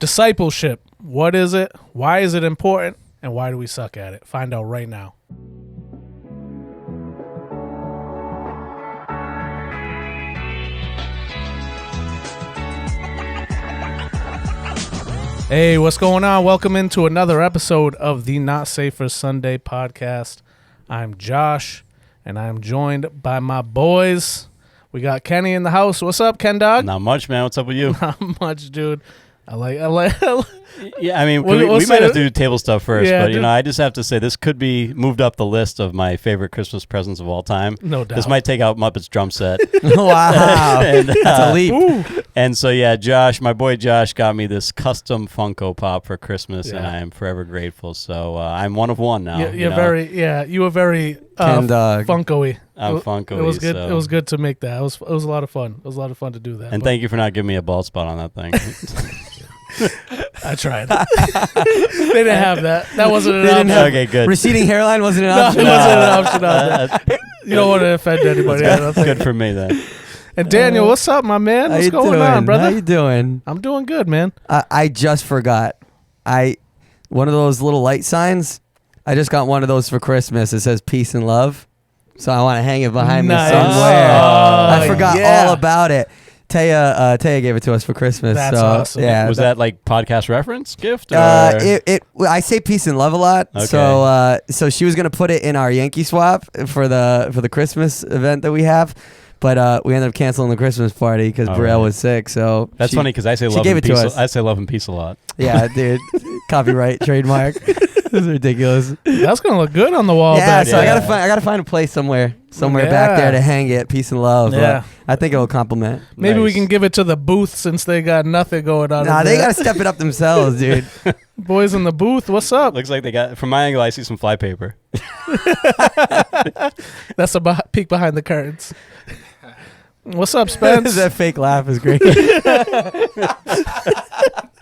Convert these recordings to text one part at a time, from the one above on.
Discipleship. What is it? Why is it important? And why do we suck at it? Find out right now. Hey, what's going on? Welcome into another episode of the Not Safer Sunday podcast. I'm Josh, and I'm joined by my boys. We got Kenny in the house. What's up, Ken Dog? Not much, man. What's up with you? Not much, dude. I like. Yeah, I mean, we might have to do table stuff first, Yeah, but, I just have to say this could be moved up the list of my favorite Christmas presents of all time. No doubt. This might take out Muppets drum set. Wow. And, That's a leap. Ooh. And so, yeah, my boy Josh got me this custom Funko Pop for Christmas, and I am forever grateful. So I'm one of one now. You were very Funko-y. I'm Funko-y. It was good. So. It was good to make that. It was a lot of fun. It was a lot of fun to do that. And thank you for not giving me a bald spot on that thing. I tried. They didn't have that. That wasn't an option. Okay, good. Receding hairline wasn't an No, option. it wasn't an option out there. You don't want to offend anybody. I don't think. Good for me then. And Daniel, what's up, my man? How What's you going doing? on, brother? How you doing? I'm doing good, man. I just forgot. One of those little light signs. I just got one of those for Christmas. It says peace and love. So I want to hang it behind me somewhere. I forgot all about it. Taya gave it to us for Christmas. That's so, awesome. Yeah, was that like podcast reference gift? Or? I say peace and love a lot. Okay. So she was gonna put it in our Yankee swap for the Christmas event that we have, but we ended up canceling the Christmas party because Burrell was sick. So that's funny because I say love and peace. I say love and peace a lot. Yeah, dude. Copyright, trademark. This is ridiculous. That's gonna look good on the wall. Yeah, back so there. I gotta find a place somewhere back there to hang it. Peace and love. Yeah. I think it'll compliment. Maybe we Nice. can give it to the booth since they got nothing going on. Nah, they gotta step it up themselves, dude. Boys in the booth, what's up? Looks like they got. From my angle, I see some fly paper. That's a peek behind the curtains. What's up, Spence? That fake laugh is great.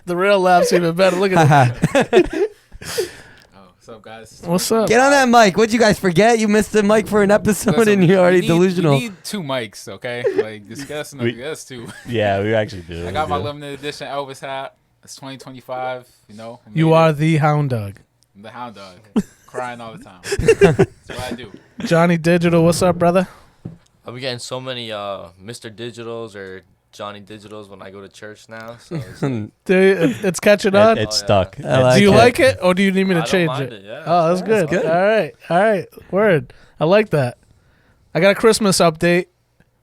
The real laugh's even better. Look at that. What's up, guys? What's up? Get on that mic. What'd you guys forget? You missed the mic for an episode Listen, and you're already we delusional. need two mics, okay? Like, discuss no, that's two. Yeah, we actually do. I got my limited edition Elvis hat. It's 2025, You are the hound dog. I'm the hound dog. Crying all the time. That's what I do. Johnny Digital, what's up, brother? I'll be getting so many Mr. Digitals or Johnny Digitals when I go to church now. So it's like, It's catching on? It's stuck. Do you like it, or do you need me to I don't change mind it? yeah. Oh, that's good. good. All right. Word. I like that. I got a Christmas update.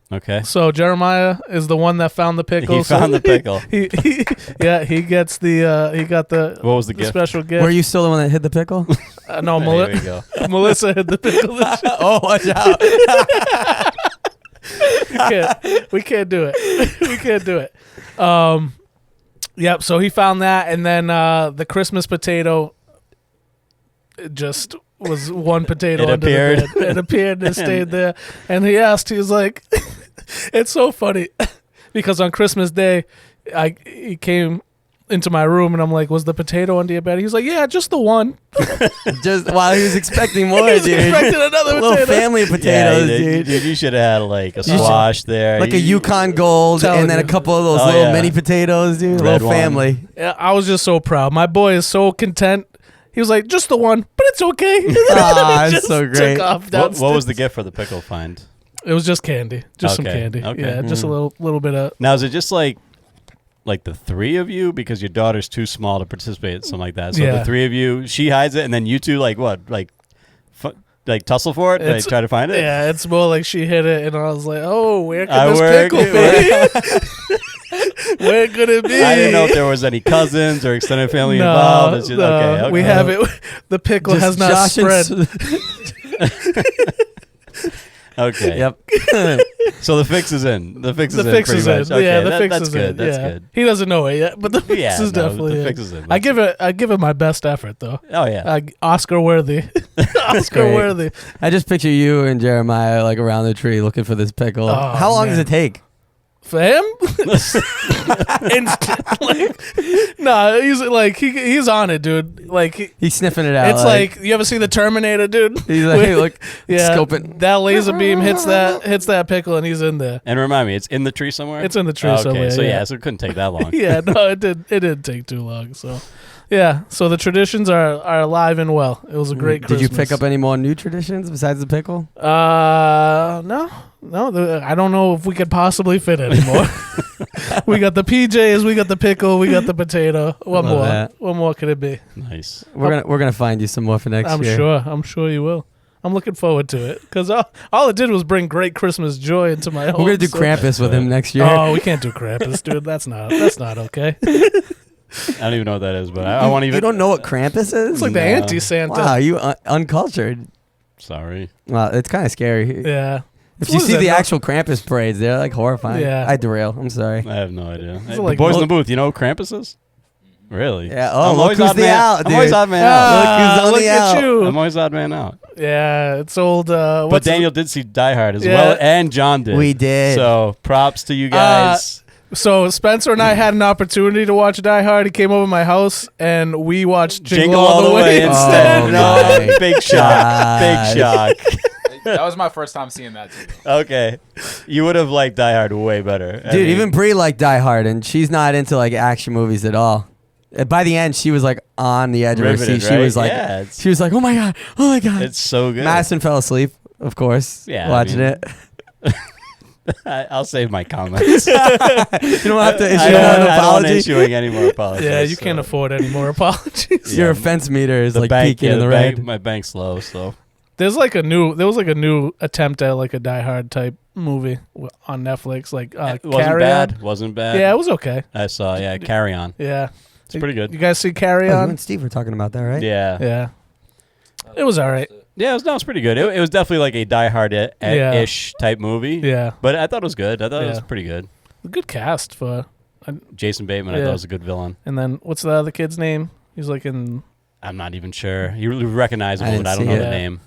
Okay. So Jeremiah is the one that found the pickle. He found the pickle. He gets the he got the What was the gift? special gift. Were you still the one that hid the pickle? No, There we go. Melissa hid the pickle. Oh, watch out. We can't do it. We can't do it. Yep. So he found that, and then the Christmas potato just was one potato It under appeared. the bed. It appeared and stayed there. And he asked, he was like, it's so funny because on Christmas Day, he came into my room and I'm like, was the potato under your bed? He's like, yeah, just the one. Just while he was expecting more, He was dude. expecting another A little potato. family of potatoes, dude. You should have had like a squash there. Like a Yukon Gold Telling and then you. a couple of those Oh, little yeah. mini potatoes, dude. A Red little one. family. Yeah, I was just so proud. My boy is so content. He was like, just the one, but it's okay. Ah, Just it's so great. Took off What downstairs. was the gift for the pickle find? It was just candy, just some Okay, candy. okay. Yeah, just a little bit of. Now, is it just like the three of you because your daughter's too small to participate in something like that? So Yeah. the three of you, she hides it, and then you two like tussle for it? Like try to find it? Yeah, it's more like she hit it, and I was like, oh, where could I this work- pickle be? Where could it be? I didn't know if there was any cousins or extended family involved. It's just, okay. We have it. The pickle has not Josh and spread. Okay. Yep. So the fix is in. The fix The is in. fix pretty is much. in. Okay, Yeah, the fix that's is good. in. That's Yeah. good. He doesn't know it yet, but the fix Yeah, is definitely the in. fix is in. I give it my best effort though. Oh yeah. Oscar worthy. Oscar great. worthy. I just picture you and Jeremiah like around the tree looking for this pickle. Oh, How long does man. it take? For him, instant. Like, nah, he's like he's on it, dude. Like He's sniffing it out. it's like you ever see the Terminator, dude? he's like, hey, look, Yeah, scope it. that laser beam hits that pickle, and he's in there. And remind me, it's in the tree somewhere? It's in the tree okay, somewhere. so yeah. so it couldn't take that long. Yeah, no, it didn't take too long. So, yeah, so the traditions are alive and well. It was a great Did Christmas. you pick up any more new traditions besides the pickle? No. I don't know if we could possibly fit anymore. We got the PJs, we got the pickle, we got the potato. What Love more? that. What more could it be? Nice. We're gonna find you some more for next year. I'm sure you will. I'm looking forward to it because all it did was bring great Christmas joy into my home. We're gonna do so- Krampus with him next year. Oh, we can't do Krampus, dude. That's not okay. I don't even know what that is, but I want to even. You don't know what Krampus is? It's like the No. anti-Santa. Wow, you uncultured. Sorry. Well, it's kind of scary. Yeah. If What you is see that, the no- actual Krampus parades, they're like horrifying. Yeah. I derail. I'm sorry. I have no idea. Hey, like the boys in the mo- booth, you know who Krampus is? Really? Yeah. Oh, I'm look always who's odd the man. out, I'm always dude. odd man out. who's on look the at out. you. I'm always odd man out. Yeah, it's old. But what's Daniel did see Die Hard as Yeah. well, and John did. We did. So props to you guys. So Spencer and I had an opportunity to watch Die Hard. He came over to my house and we watched Jingle All the Way instead. Oh, no, my big shock. Big shock. That was my first time seeing that too. Okay, you would have liked Die Hard way better, Dude, even Brie liked Die Hard, and she's not into like action movies at all. By the end, she was like on the edge of her Riveted, seat. She right? was like, Yeah, oh my god, oh my god. it's so good. Madison fell asleep, of course. Yeah, I watching mean- it. I'll save my comments. You don't have to issue I an don't apology. issuing any more apologies. Yeah, you can't afford any more apologies. Your Yeah. offense meter is The like bank, peaking in the bank, red. my bank's low, so There was like a new attempt at like a Die Hard type movie on Netflix. Like it wasn't Carry bad. On. Wasn't bad. Yeah, it was okay. I saw. Yeah, Carry On. Yeah, It's pretty good. You guys see Carry Oh, you On? and Steve were talking about that, right? Yeah. Yeah, it was all right. Yeah, it was pretty good. It was definitely like a Die Hard-ish type movie. Yeah, But I thought it was good. I thought it was Yeah. pretty good. a good cast for. Jason Bateman, I Yeah. thought was a good villain. And then what's the other kid's name? He's like in. I'm not even sure. He really recognizable, I but I didn't don't see know it. the name.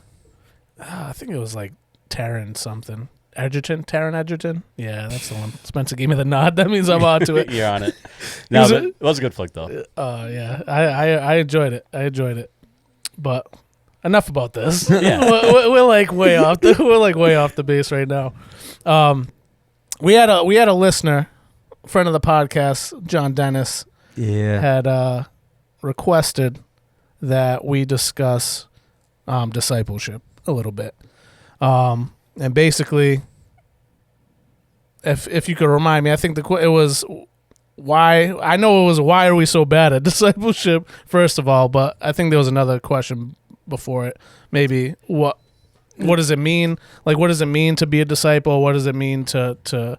I think it was like Taron something. Taron Egerton? Yeah, that's the one. Spencer gave me the nod. That means I'm on to it. You're on it. No, Was but it- it was a good flick, though. Yeah. I enjoyed it. But enough about this. Yeah. we're like way off the base right now. We had a listener, friend of the podcast, John Dennis, Yeah. had requested that we discuss discipleship a little bit. And basically, if you could remind me, I think it was why. I know it was why are we so bad at discipleship, first of all, but I think there was another question before it. Maybe what does it mean? Like, what does it mean to be a disciple? What does it mean to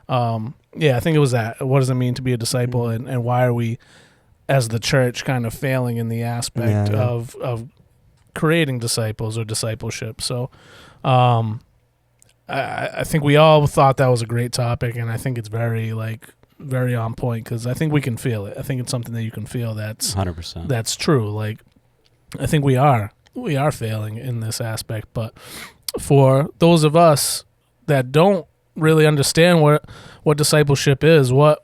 I think it was that. What does it mean to be a disciple, and why are we, as the church, kind of failing in the aspect Yeah. of creating disciples or discipleship? So, I think we all thought that was a great topic, and I think it's very on point because I think we can feel it. I think it's something that you can feel 100%. that's true. Like, I think we are failing in this aspect, but for those of us that don't really understand what discipleship is, what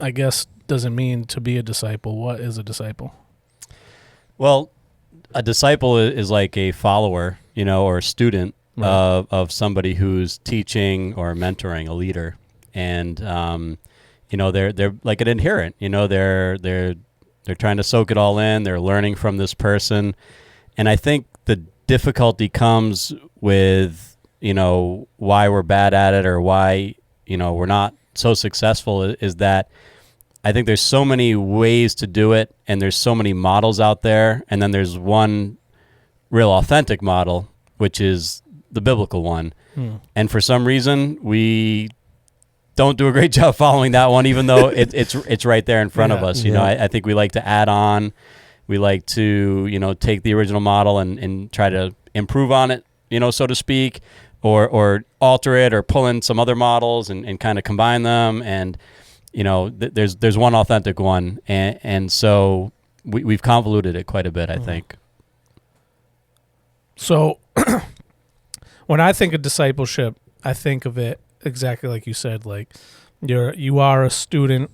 I guess does it mean to be a disciple? What is a disciple? Well, a disciple is like a follower, or a student Right. of somebody who's teaching or mentoring a leader, and they're like an adherent. They're trying to soak it all in. They're learning from this person, and I think the difficulty comes with why we're bad at it or why we're not so successful is that I think there's so many ways to do it, and there's so many models out there, and then there's one real authentic model, which is the biblical one. And for some reason, we don't do a great job following that one, even though it's right there in front of Yeah. us. Yeah. I think we like to add on. We like to, take the original model and try to improve on it, so to speak, or alter it or pull in some other models and kind of combine them. And, there's one authentic one. And so we've convoluted it quite a bit, I think. So when I think of discipleship, I think of it exactly like you said. Like you are a student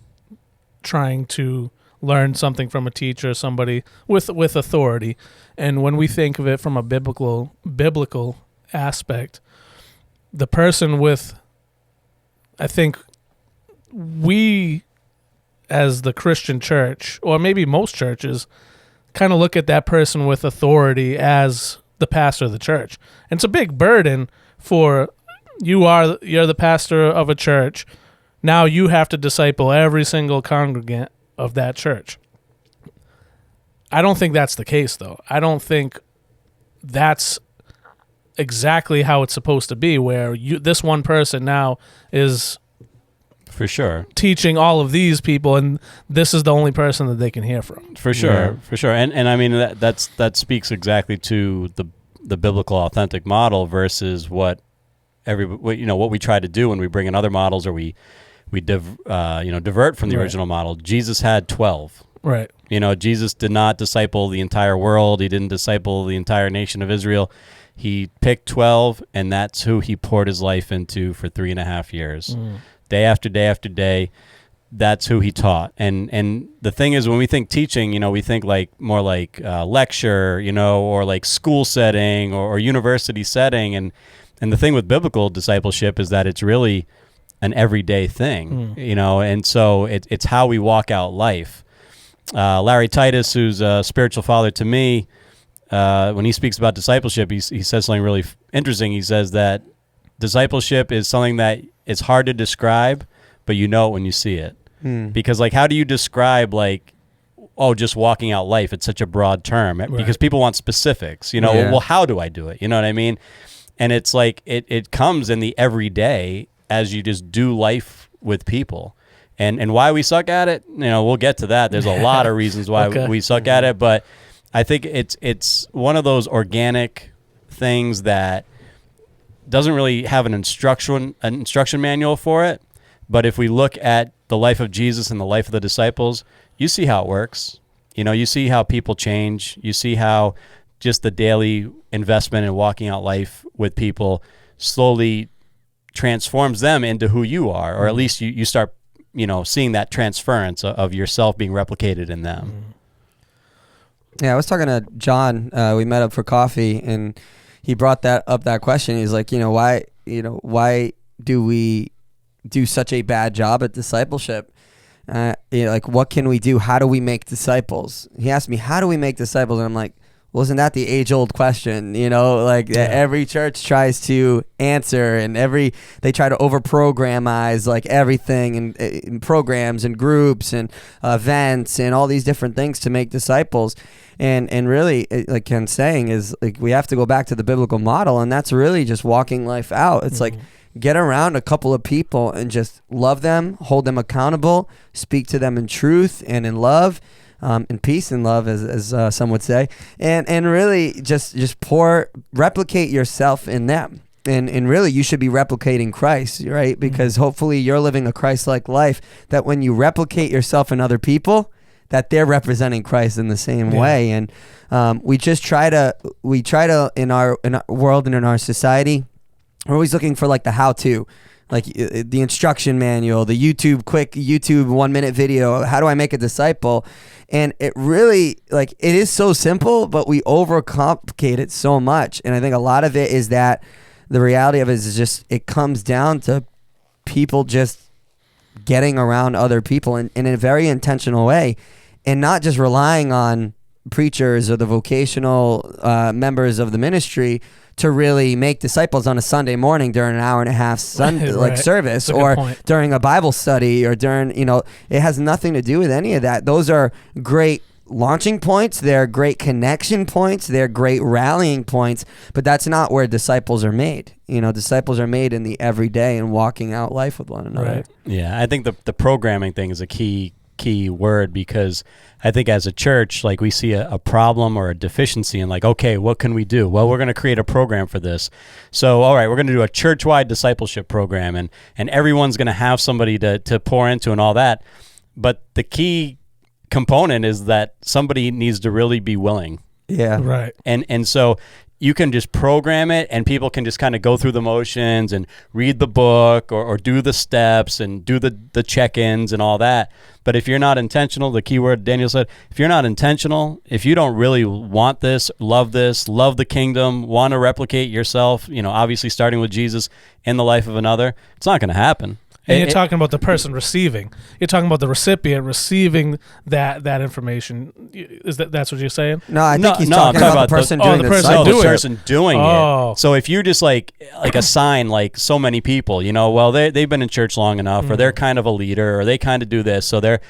trying to learn something from a teacher, somebody with authority. And when we think of it from a biblical aspect, the person with, I think we as the Christian church, or maybe most churches, kind of look at that person with authority as the pastor of the church. And it's a big burden for you're the pastor of a church. Now you have to disciple every single congregant of that church. I don't think that's the case, though. I don't think that's exactly how it's supposed to be, where this one person now is for sure teaching all of these people, and this is the only person that they can hear from. For sure. And I mean that speaks exactly to the biblical authentic model versus what we try to do when we bring in other models, or we divert from the original model. Jesus had 12. Right. Jesus did not disciple the entire world. He didn't disciple the entire nation of Israel. He picked 12, and that's who he poured his life into for 3.5 years. Day after day after day, that's who he taught. And the thing is, when we think teaching, we think more like lecture, or like school setting or university setting. And the thing with biblical discipleship is that it's really an everyday thing, and so it's how we walk out life. Larry Titus, who's a spiritual father to me, when he speaks about discipleship, he says something really interesting. He says that discipleship is something that it's hard to describe, but you know it when you see it. Because how do you describe just walking out life? It's such a broad term, because people want specifics. Well, how do I do it? You know what I mean? And it's it comes in the everyday as you just do life with people. And why we suck at it, we'll get to that. There's a lot of reasons why we suck at it, but I think it's one of those organic things that doesn't really have an instruction manual for it. But if we look at the life of Jesus and the life of the disciples, you see how it works. You see how people change. You see how just the daily investment in walking out life with people slowly transforms them into who you are, or at least you start seeing that transference of yourself being replicated in them. Yeah, I was talking to John. We met up for coffee, and he brought that question. He's like, why do we do such a bad job at discipleship? What can we do? How do we make disciples? He asked me, how do we make disciples? And I'm like, well, isn't that the age-old question? Every church tries to answer, and they try to over-programize everything and programs and groups and events and all these different things to make disciples. And really, like Ken's saying, is we have to go back to the biblical model, and that's really just walking life out. It's get around a couple of people and just love them, hold them accountable, speak to them in truth and in love. In peace and love, as some would say, and really just replicate yourself in them, and really you should be replicating Christ, right? Because hopefully you're living a Christ-like life, that when you replicate yourself in other people, that they're representing Christ in the same way. And we try to in our world and in our society, we're always looking for the how-to. The instruction manual, the quick YouTube 1-minute video. How do I make a disciple? And it really, it is so simple, but we overcomplicate it so much. And I think a lot of it is that the reality of it is just, it comes down to people just getting around other people in a very intentional way, and not just relying on preachers or the vocational members of the ministry to really make disciples on a Sunday morning during an hour and a half service, or during a Bible study, or during, it has nothing to do with any of that. Those are great launching points. They're great connection points. They're great rallying points, but that's not where disciples are made. Disciples are made in the everyday and walking out life with one another. Right. Yeah. I think the programming thing is a key word, because I think as a church, we see a problem or a deficiency, and okay, what can we do? Well, we're going to create a program for this. So, all right, we're going to do a church-wide discipleship program, and everyone's going to have somebody to pour into and all that. But the key component is that somebody needs to really be willing. Yeah. Right. And so you can just program it and people can just kind of go through the motions and read the book or do the steps and do the check-ins and all that. But if you're not intentional, the key word Daniel said, if you're not intentional, if you don't really want this, love the kingdom, want to replicate yourself, obviously starting with Jesus in the life of another, it's not going to happen. And you're talking about the person receiving. You're talking about the recipient receiving that information. That's what you're saying? No, I think he's talking about the person doing the person doing it. So if you just like assign like so many people, well they've been in church long enough, or they're kind of a leader, or they kind of do this, so they're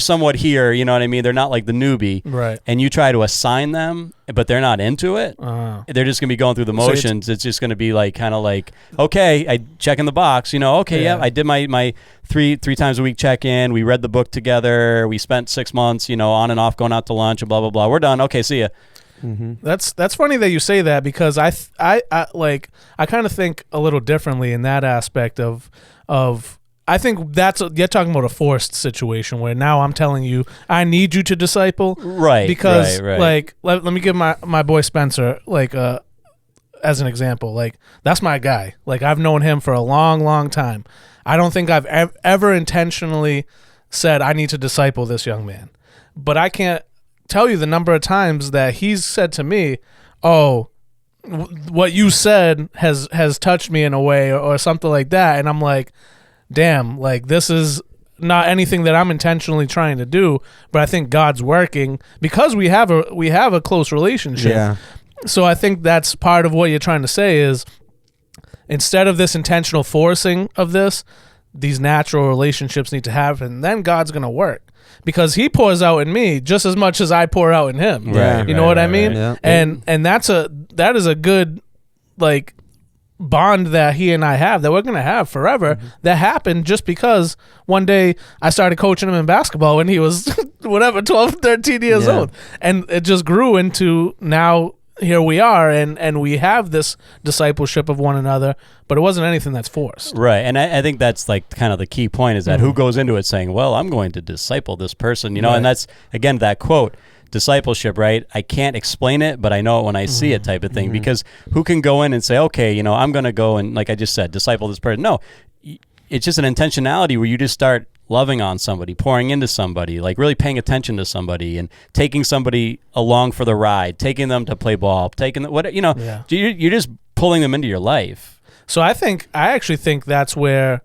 somewhat here. You know what I mean? They're not like the newbie, right? And you try to assign them, but they're not into it. They're just gonna be going through the motions. So it's just gonna be like kind of like, okay, I check in the box. Okay, yeah, I did my three times a week check in. We read the book together. We spent 6 months, on and off going out to lunch and blah blah blah. We're done. Okay, see ya. Mm-hmm. That's funny that you say that, because I kind of think a little differently in that aspect of I think you're talking about a forced situation where now I'm telling you I need you to disciple, right? Because right. like let me give my boy Spencer as an example. Like, that's my guy. Like, I've known him for a long time. I don't think I've ever intentionally said I need to disciple this young man, but I can't tell you the number of times that he's said to me, "Oh, what you said has touched me in a way," or something like that, and I'm like, damn, like, this is not anything that I'm intentionally trying to do, but I think God's working because we have a close relationship. Yeah. So I think that's part of what you're trying to say is, instead of this intentional forcing of this, these natural relationships need to happen. Then God's going to work, because he pours out in me just as much as I pour out in him. Right, you know what I mean? Yeah. And that is a good, like, bond that he and I have, that we're going to have forever. That happened just because one day I started coaching him in basketball when he was 12, 13 years old. And it just grew into now here we are, and we have this discipleship of one another, but it wasn't anything that's forced. Right. And I think that's like kind of the key point, is that who goes into it saying, well, I'm going to disciple this person, right. And that's, again, that quote, discipleship, right? I can't explain it, but I know it when I see it, type of thing. Because who can go in and say, okay, I'm going to go and, like I just said, disciple this person? No, it's just an intentionality where you just start loving on somebody, pouring into somebody, like really paying attention to somebody, and taking somebody along for the ride, taking them to play ball, you're just pulling them into your life. So I actually think that's where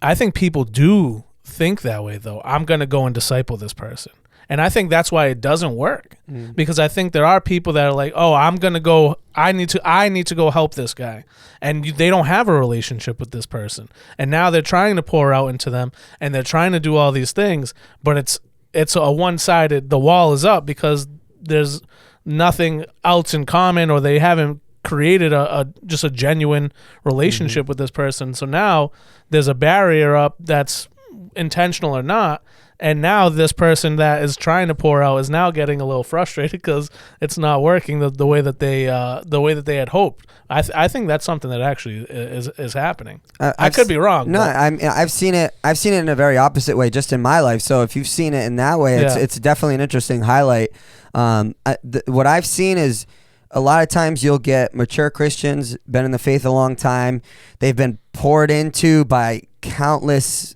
I think people do think that way, though. I'm going to go and disciple this person. And I think that's why it doesn't work, because I think there are people that are like, oh, I'm going to go, I need to go help this guy. And they don't have a relationship with this person. And now they're trying to pour out into them, and they're trying to do all these things, but it's a one-sided, the wall is up because there's nothing else in common, or they haven't created just a genuine relationship with this person. So now there's a barrier up that's intentional or not. And now this person that is trying to pour out is now getting a little frustrated because it's not working the way that they had hoped. I think that's something that actually is happening. I could be wrong. No, I've seen it. I've seen it in a very opposite way, just in my life. So if you've seen it in that way, it's definitely an interesting highlight. What I've seen is, a lot of times you'll get mature Christians, been in the faith a long time. They've been poured into by countless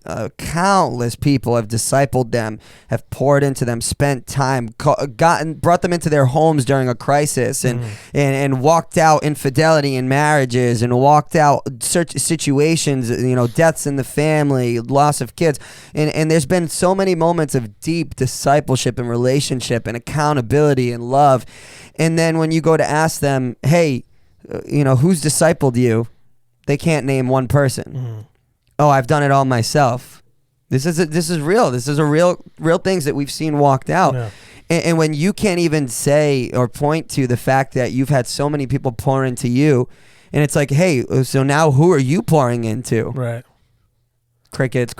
people, have discipled them, have poured into them, spent time, brought them into their homes during a crisis, and walked out infidelity in marriages, and walked out situations, deaths in the family, loss of kids, and there's been so many moments of deep discipleship and relationship and accountability and love. And then when you go to ask them, hey, who's discipled you? They can't name one person. Oh, I've done it all myself. This is real. This is a real things that we've seen walked out. Yeah. And when you can't even say or point to the fact that you've had so many people pour into you, and it's like, hey, so now who are you pouring into? Right. Crickets.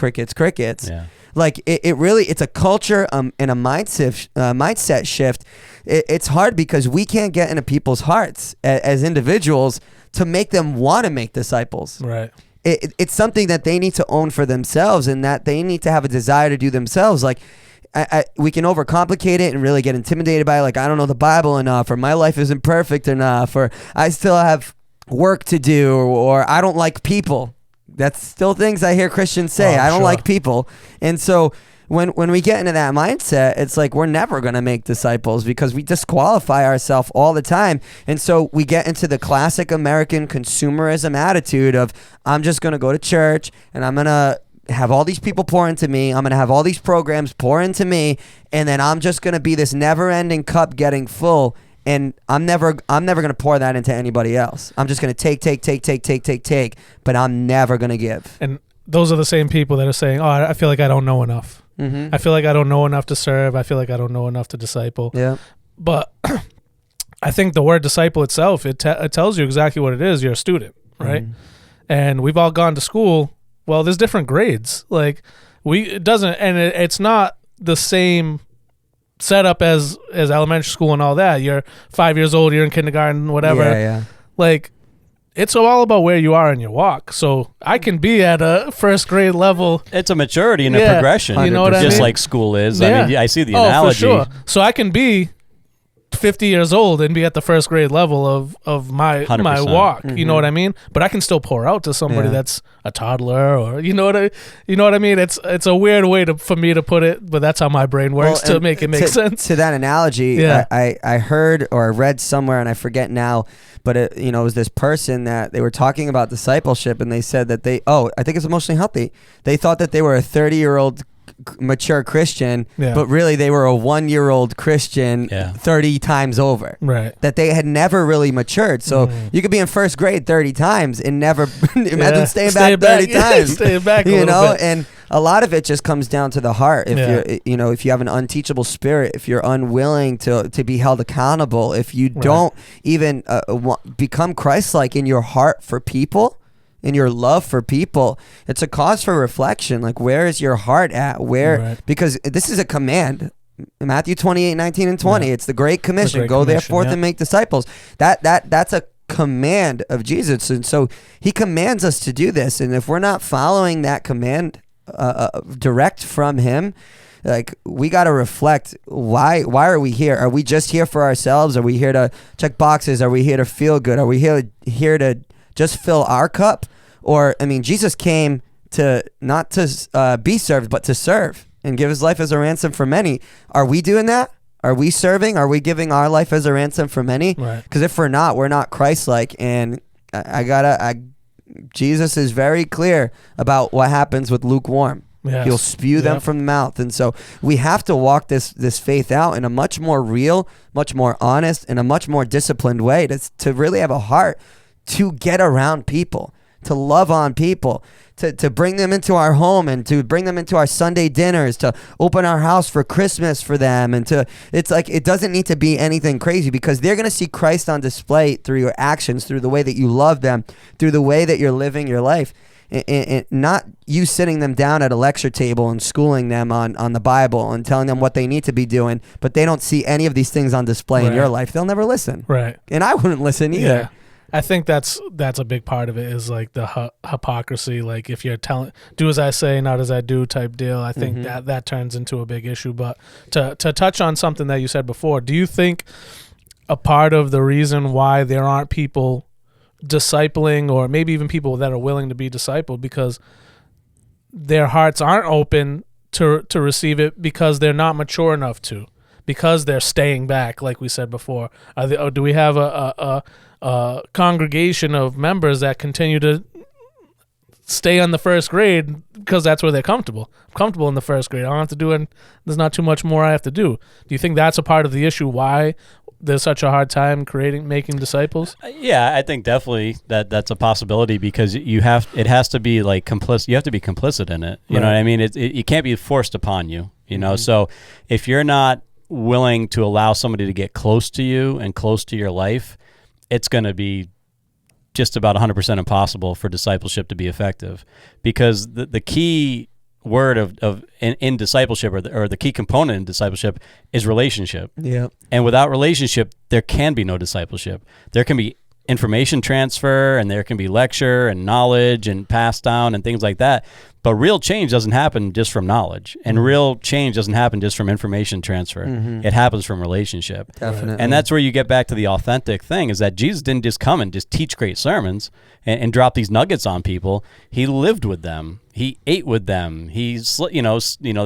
Yeah. Like it really, it's a culture and a mindset shift. It's hard because we can't get into people's hearts as individuals to make them want to make disciples. Right. It's something that they need to own for themselves, and that they need to have a desire to do themselves. Like, we can overcomplicate it and really get intimidated by it. Like, I don't know the Bible enough, or my life isn't perfect enough, or I still have work to do, or I don't like people. That's still things I hear Christians say. I don't like people. And so when we get into that mindset, it's like we're never going to make disciples because we disqualify ourselves all the time. And so we get into the classic American consumerism attitude of, I'm just going to go to church and I'm going to have all these people pour into me. I'm going to have all these programs pour into me. And then I'm just going to be this never-ending cup getting full. And I'm never going to pour that into anybody else. I'm just going to take, but I'm never going to give. And those are the same people that are saying, "Oh, I feel like I don't know enough. Mm-hmm. I feel like I don't know enough to serve. I feel like I don't know enough to disciple." Yeah. But I think the word disciple itself, it tells you exactly what it is. You're a student, right? Mm-hmm. And we've all gone to school. Well, there's different grades. Like it's not the same setup as elementary school and all that. You're 5 years old, you're in kindergarten, whatever. Yeah. Like, it's all about where you are in your walk. So I can be at a first grade level. It's a maturity and a progression. You know what I just mean? like school is. Yeah. I mean, I see the analogy. For sure. So I can be 50 years old and be at the first grade level of my 100%. walk. Mm-hmm. You know what I mean? But I can still pour out to somebody Yeah. that's a toddler, or you know what I mean? It's a weird way for me to put it, but that's how my brain works to make it make sense. To that analogy, Yeah. I heard or read somewhere, and I forget now, but it was this person that they were talking about discipleship, and they said that I think it's emotionally healthy. They thought that they were a 30-year-old mature Christian, Yeah. but really they were a 1-year-old Christian 30 times over. Right. That they had never really matured. So you could be in first grade 30 times and never imagine staying back 30 times. Staying back a little bit. And a lot of it just comes down to the heart. If if you have an unteachable spirit, if you're unwilling to be held accountable, if you don't even become Christ-like in your heart for people, in your love for people, it's a cause for reflection. Like, where is your heart at? Because this is a command. Matthew 28:19 and 20. It's the Great Commission. Go therefore and make disciples. That's a command of Jesus. And so he commands us to do this. And if we're not following that command direct from him, like, we got to reflect, why are we here? Are we just here for ourselves? Are we here to check boxes? Are we here to feel good? Are we here to just fill our cup? Or, I mean, Jesus came to not to be served, but to serve and give his life as a ransom for many. Are we doing that? Are we serving? Are we giving our life as a ransom for many? Right. Because if we're not, we're not Christ-like. And Jesus is very clear about what happens with lukewarm. Yes. He'll spew them from the mouth. And so we have to walk this faith out in a much more real, much more honest, and a much more disciplined way to really have a heart to get around people, to love on people, to bring them into our home and to bring them into our Sunday dinners, to open our house for Christmas for them. And it's like, it doesn't need to be anything crazy, because they're going to see Christ on display through your actions, through the way that you love them, through the way that you're living your life. And not you sitting them down at a lecture table and schooling them on the Bible and telling them what they need to be doing, but they don't see any of these things on display in your life. They'll never listen. Right. And I wouldn't listen either. Yeah. I think that's a big part of it, is like the hypocrisy. Like, if you're telling, do as I say, not as I do type deal, I think that turns into a big issue. But to touch on something that you said before, do you think a part of the reason why there aren't people discipling, or maybe even people that are willing to be discipled, because their hearts aren't open to receive it, because they're not mature enough to, because they're staying back, like we said before? Do we have a congregation of members that continue to stay on the first grade because that's where they're comfortable? I'm comfortable in the first grade. I don't have to do it. There's not too much more I have to do. Do you think that's a part of the issue, why there's such a hard time making disciples? Yeah, I think definitely that's a possibility, because it has to be like complicit. You have to be complicit in it. You know what I mean? It can't be forced upon you. You know, so if you're not willing to allow somebody to get close to you and close to your life, it's going to be just about 100% impossible for discipleship to be effective, because the key word in discipleship, or the key component in discipleship, is relationship. Yeah. And without relationship, there can be no discipleship. There can be information transfer, and there can be lecture and knowledge and pass down and things like that. But real change doesn't happen just from knowledge, and real change doesn't happen just from information transfer. It happens from relationship. Definitely. And that's where you get back to the authentic thing, is that Jesus didn't just come and just teach great sermons and drop these nuggets on people. He lived with them. He ate with them. They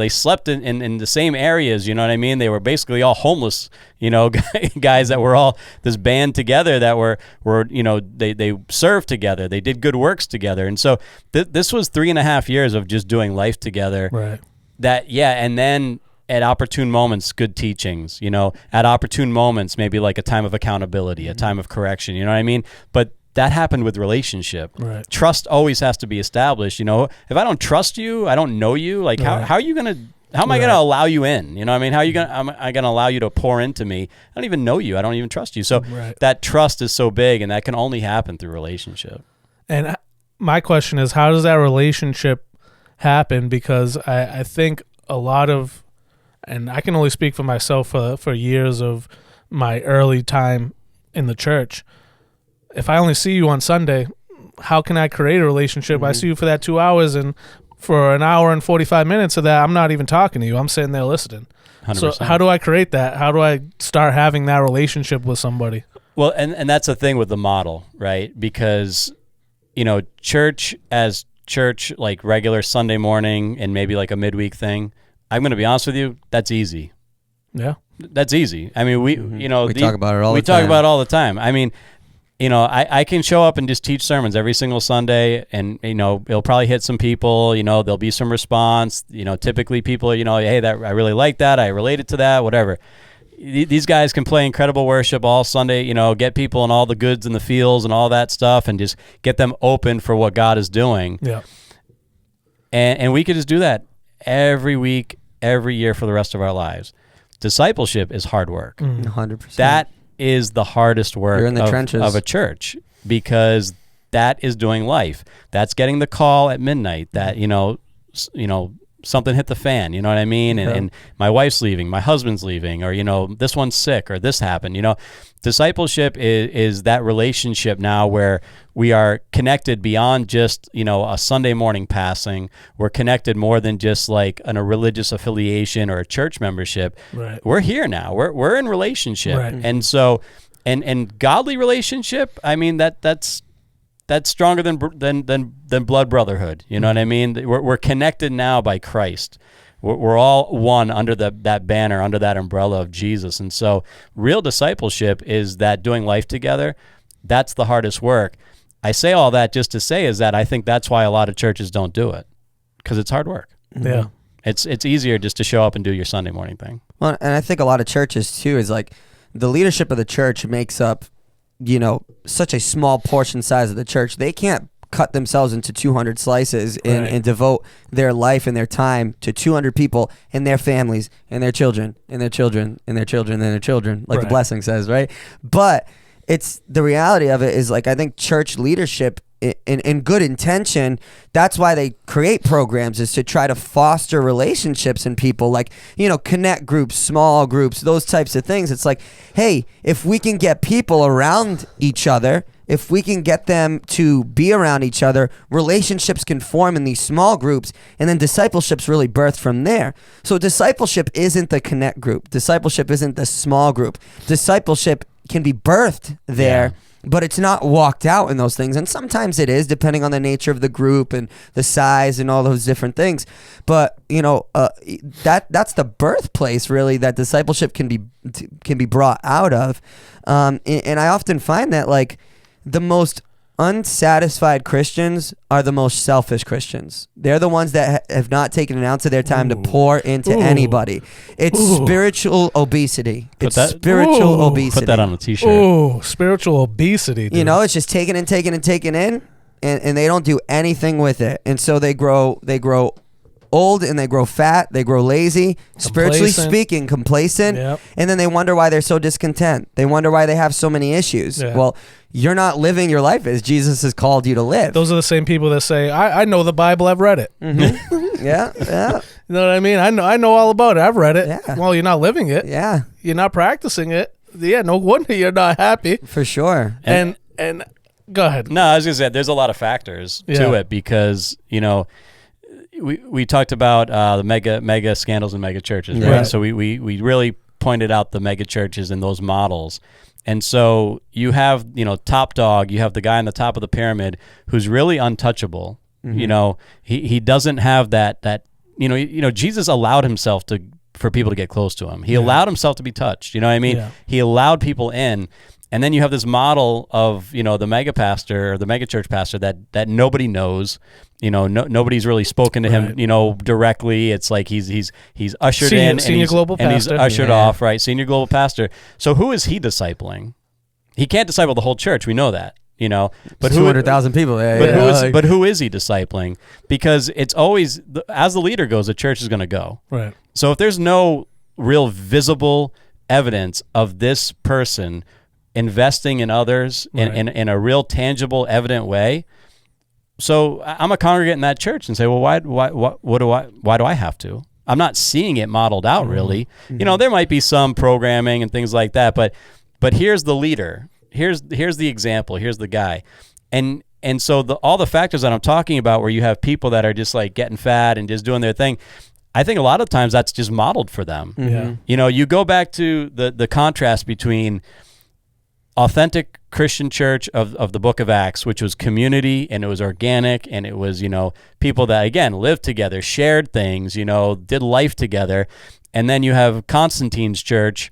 slept in the same areas. You know what I mean? They were basically all homeless, guys that were all this band together that were they served together. They did good works together. And so this was 3.5 years of just doing life together. Right. And then at opportune moments, good teachings, at opportune moments, maybe like a time of accountability, a time of correction, you know what I mean? But that happened with relationship. Right. Trust always has to be established. If I don't trust you, I don't know you, like how are you going to, how am I going to allow you in? You know what I mean? How are you going to, am I going to allow you to pour into me? I don't even know you. I don't even trust you. So that trust is so big, and that can only happen through relationship. And my question is, how does that relationship happen? Because I think a lot of, and I can only speak for myself for years of my early time in the church. If I only see you on Sunday, how can I create a relationship? I see you for that 2 hours, and for an hour and 45 minutes of that, I'm not even talking to you. I'm sitting there listening. 100%. So how do I create that? How do I start having that relationship with somebody? Well, and that's the thing with the model, right? Because, church as church, like regular Sunday morning and maybe like a midweek thing, I'm going to be honest with you, that's easy. Yeah. That's easy. I mean, we talk about it all the time. We talk about it all the time. I mean, I can show up and just teach sermons every single Sunday, and, it'll probably hit some people, there'll be some response, typically people, hey, that I really like that. I related to that, whatever. These guys can play incredible worship all Sunday, get people in all the goods and the feels and all that stuff, and just get them open for what God is doing. Yeah. And we could just do that every week, every year for the rest of our lives. Discipleship is hard work. 100%. That is the hardest work You're in the trenches of a church, because that is doing life. That's getting the call at midnight that, something hit the fan, you know what I mean? And my wife's leaving, my husband's leaving, or, this one's sick, or this happened, Discipleship is that relationship now where we are connected beyond just, a Sunday morning passing. We're connected more than just like a religious affiliation or a church membership. Right. We're here now. We're in relationship. Right. And so, and godly relationship, I mean, that's stronger than blood brotherhood. You know what I mean? We're connected now by Christ. We're all one under that banner, under that umbrella of Jesus. And so real discipleship is that doing life together. That's the hardest work. I say all that just to say is that I think that's why a lot of churches don't do it, because it's hard work. Yeah. It's easier just to show up and do your Sunday morning thing. Well, and I think a lot of churches too is like the leadership of the church makes up, such a small portion size of the church. They can't cut themselves into 200 slices and devote their life and their time to 200 people and their families and their children and their children and their children and their children, like the blessing says, right? But it's the reality of it is, like, I think church leadership in good intention, that's why they create programs, is to try to foster relationships in people, like, connect groups, small groups, those types of things. It's like, hey, if we can get people around each other, if we can get them to be around each other, relationships can form in these small groups, and then discipleship's really birthed from there. So discipleship isn't the connect group. Discipleship isn't the small group. Discipleship can be birthed there, but it's not walked out in those things. And sometimes it is, depending on the nature of the group and the size and all those different things. But, that's the birthplace, really, that discipleship can be brought out of. And I often find that, like, the most unsatisfied Christians are the most selfish Christians. They're the ones that have not taken an ounce of their time to pour into anybody. It's spiritual obesity. Spiritual obesity. Put that on a t-shirt. Oh, spiritual obesity, dude. It's just taking and taking and taking in, and they don't do anything with it. And so they grow old, and they grow fat, they grow lazy, spiritually speaking, complacent, and then they wonder why they're so discontent. They wonder why they have so many issues. Well, you're not living your life as Jesus has called you to live. Those are the same people that say, I know the Bible, I've read it. Mm-hmm. Yeah. You know what I mean? I know all about it. I've read it. Yeah. Well, you're not living it. Yeah. You're not practicing it. Yeah, no wonder you're not happy. For sure. And go ahead. No, I was going to say, there's a lot of factors to it, because, we talked about the mega scandals and mega churches, right? Right. So we really pointed out the mega churches and those models. And so you have, top dog, you have the guy on the top of the pyramid who's really untouchable. Mm-hmm. He doesn't have that Jesus allowed himself for people to get close to him. He allowed himself to be touched. You know what I mean? Yeah. He allowed people in. And then you have this model of, the mega pastor or the mega church pastor that nobody knows. Nobody's really spoken to him, directly. It's like he's ushered in, senior global and he's pastor. ushered off, right? Senior global pastor. So who is he discipling? He can't disciple the whole church. We know that, But 200,000 people. But who is he discipling? Because it's always, as the leader goes, the church is going to go. Right. So if there's no real visible evidence of this person investing in others in a real tangible, evident way, so I'm a congregant in that church and say, well, why do I have to? I'm not seeing it modeled out really. Mm-hmm. There might be some programming and things like that, but here's the leader. Here's the example. Here's the guy, and so all the factors that I'm talking about, where you have people that are just like getting fat and just doing their thing, I think a lot of times that's just modeled for them. Yeah. You go back to the contrast between authentic Christian church of the book of Acts, which was community and it was organic and it was, people that, again, lived together, shared things, did life together. And then you have Constantine's church,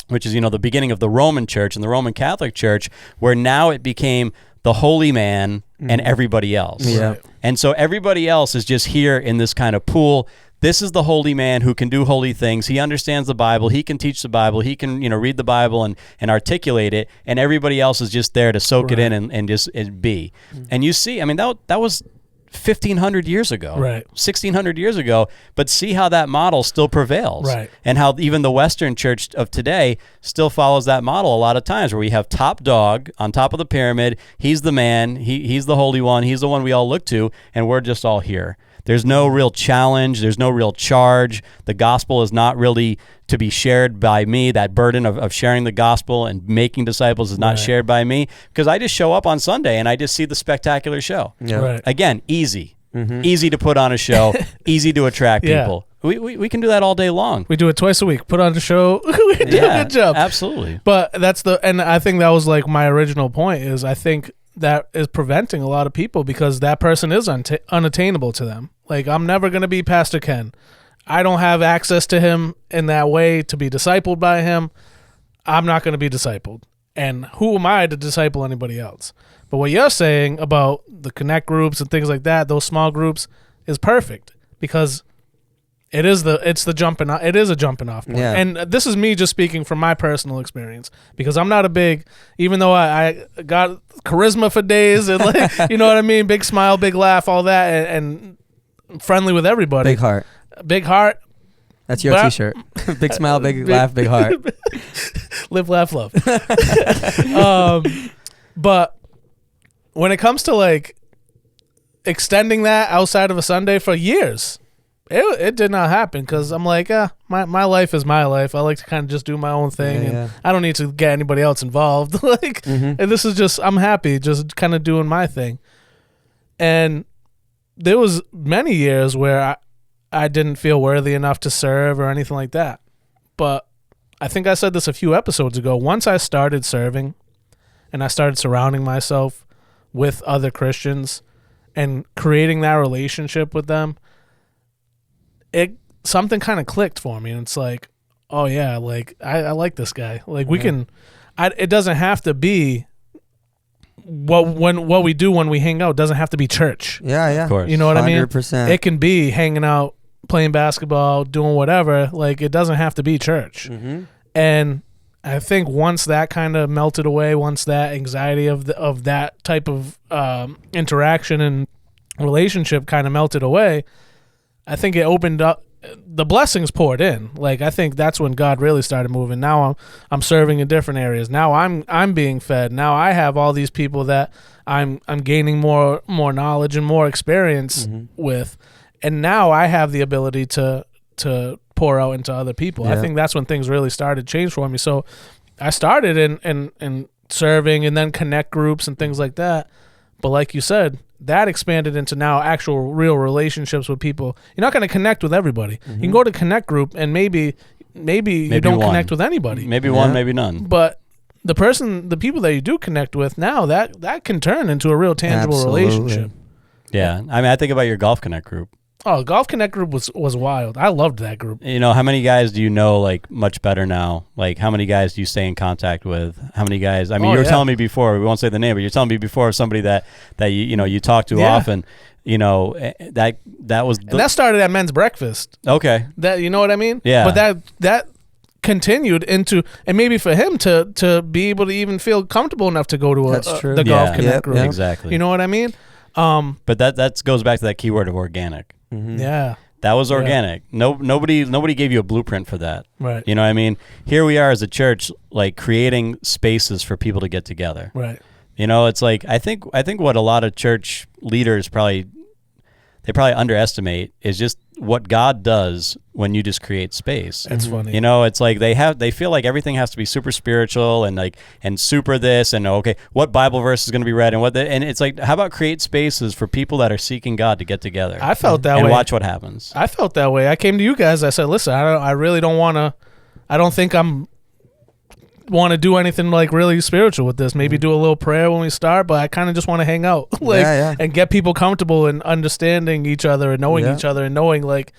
which is, the beginning of the Roman church and the Roman Catholic Church, where now it became the holy man and everybody else. Yeah. And so everybody else is just here in this kind of pool. This is the holy man who can do holy things. He understands the Bible. He can teach the Bible. He can, read the Bible and articulate it. And everybody else is just there to soak it in and just be. And you see, that was 1,500 years ago, right? 1,600 years ago. But see how that model still prevails, right? And how even the Western church of today still follows that model a lot of times, where we have top dog on top of the pyramid. He's the man. He's the holy one. He's the one we all look to, and we're just all here. There's no real challenge. There's no real charge. The gospel is not really to be shared by me. That burden of sharing the gospel and making disciples is not shared by me, because I just show up on Sunday and I just see the spectacular show. Yeah. Right. Again, easy. Easy to put on a show, easy to attract people. We can do that all day long. We do it twice a week. Put on the show. We do a good job. Absolutely. But and I think that was like my original point is I think that is preventing a lot of people, because that person is unattainable to them. Like, I'm never going to be Pastor Ken. I don't have access to him in that way to be discipled by him. I'm not going to be discipled. And who am I to disciple anybody else? But what you're saying about the connect groups and things like that, those small groups, is perfect, because it is a jumping off point. Yeah. And this is me just speaking from my personal experience, because I'm not a big, even though I got charisma for days and like, you know what I mean? Big smile, big laugh, all that, and friendly with everybody. Big heart. That's your t-shirt. Big smile, big laugh, big heart. Live, laugh, love. But when it comes to like extending that outside of a Sunday for years, it did not happen, because I'm like, my life is my life. I like to kind of just do my own thing, and I don't need to get anybody else involved. Like, and this is just, I'm happy just kind of doing my thing. And there was many years where I didn't feel worthy enough to serve or anything like that. But I think I said this a few episodes ago. Once I started serving and I started surrounding myself with other Christians and creating that relationship with them, something kind of clicked for me. And it's like, oh yeah, like I like this guy. Like we can, it doesn't have to be what we do when we hang out doesn't have to be church. Yeah. Of course. You know what 100%. I mean? 100%. It can be hanging out, playing basketball, doing whatever. Like, it doesn't have to be church. And I think once that kind of melted away, once that anxiety of that type of interaction and relationship kind of melted away, I think it opened up. The blessings poured in. Like, I think that's when God really started moving. Now I'm serving in different areas. Now I'm being fed. Now I have all these people that I'm gaining more knowledge and more experience with, and now I have the ability to pour out into other people. I think that's when things really started to change for me. So I started in serving and then connect groups and things like that. But like you said, that expanded into now actual real relationships with people. You're not going to connect with everybody. You can go to connect group and maybe you don't connect with anybody. Maybe one, maybe none. But the people that you do connect with now, that can turn into a real tangible relationship. Yeah. I mean, I think about your Golf Connect group. Oh, Golf Connect group was wild. I loved that group. You know, how many guys do you know like much better now? Like, how many guys do you stay in contact with? How many guys? I mean, you were telling me before. We won't say the name, but you're telling me before of somebody that you talk to often. You know, that was and that started at men's breakfast. Okay. That, you know what I mean? Yeah. But that continued into, and maybe for him to be able to even feel comfortable enough to go to the Golf Connect group. Exactly. You know what I mean? But that goes back to that keyword of organic. Mm-hmm. Yeah. That was organic. Nobody gave you a blueprint for that. Right. You know what I mean? Here we are as a church, like creating spaces for people to get together. Right. You know, it's like I think what a lot of church leaders probably underestimate is just what God does when you just create space. That's funny. You know, it's like they feel like everything has to be super spiritual and super this and okay, what Bible verse is going to be read and it's like, how about create spaces for people that are seeking God to get together? I felt that way. And watch what happens. I felt that way. I came to you guys. I said, listen, I really don't want to. I don't think I'm want to do anything like really spiritual with this. Maybe do a little prayer when we start, but I kind of just want to hang out and get people comfortable and understanding each other and knowing each other and knowing like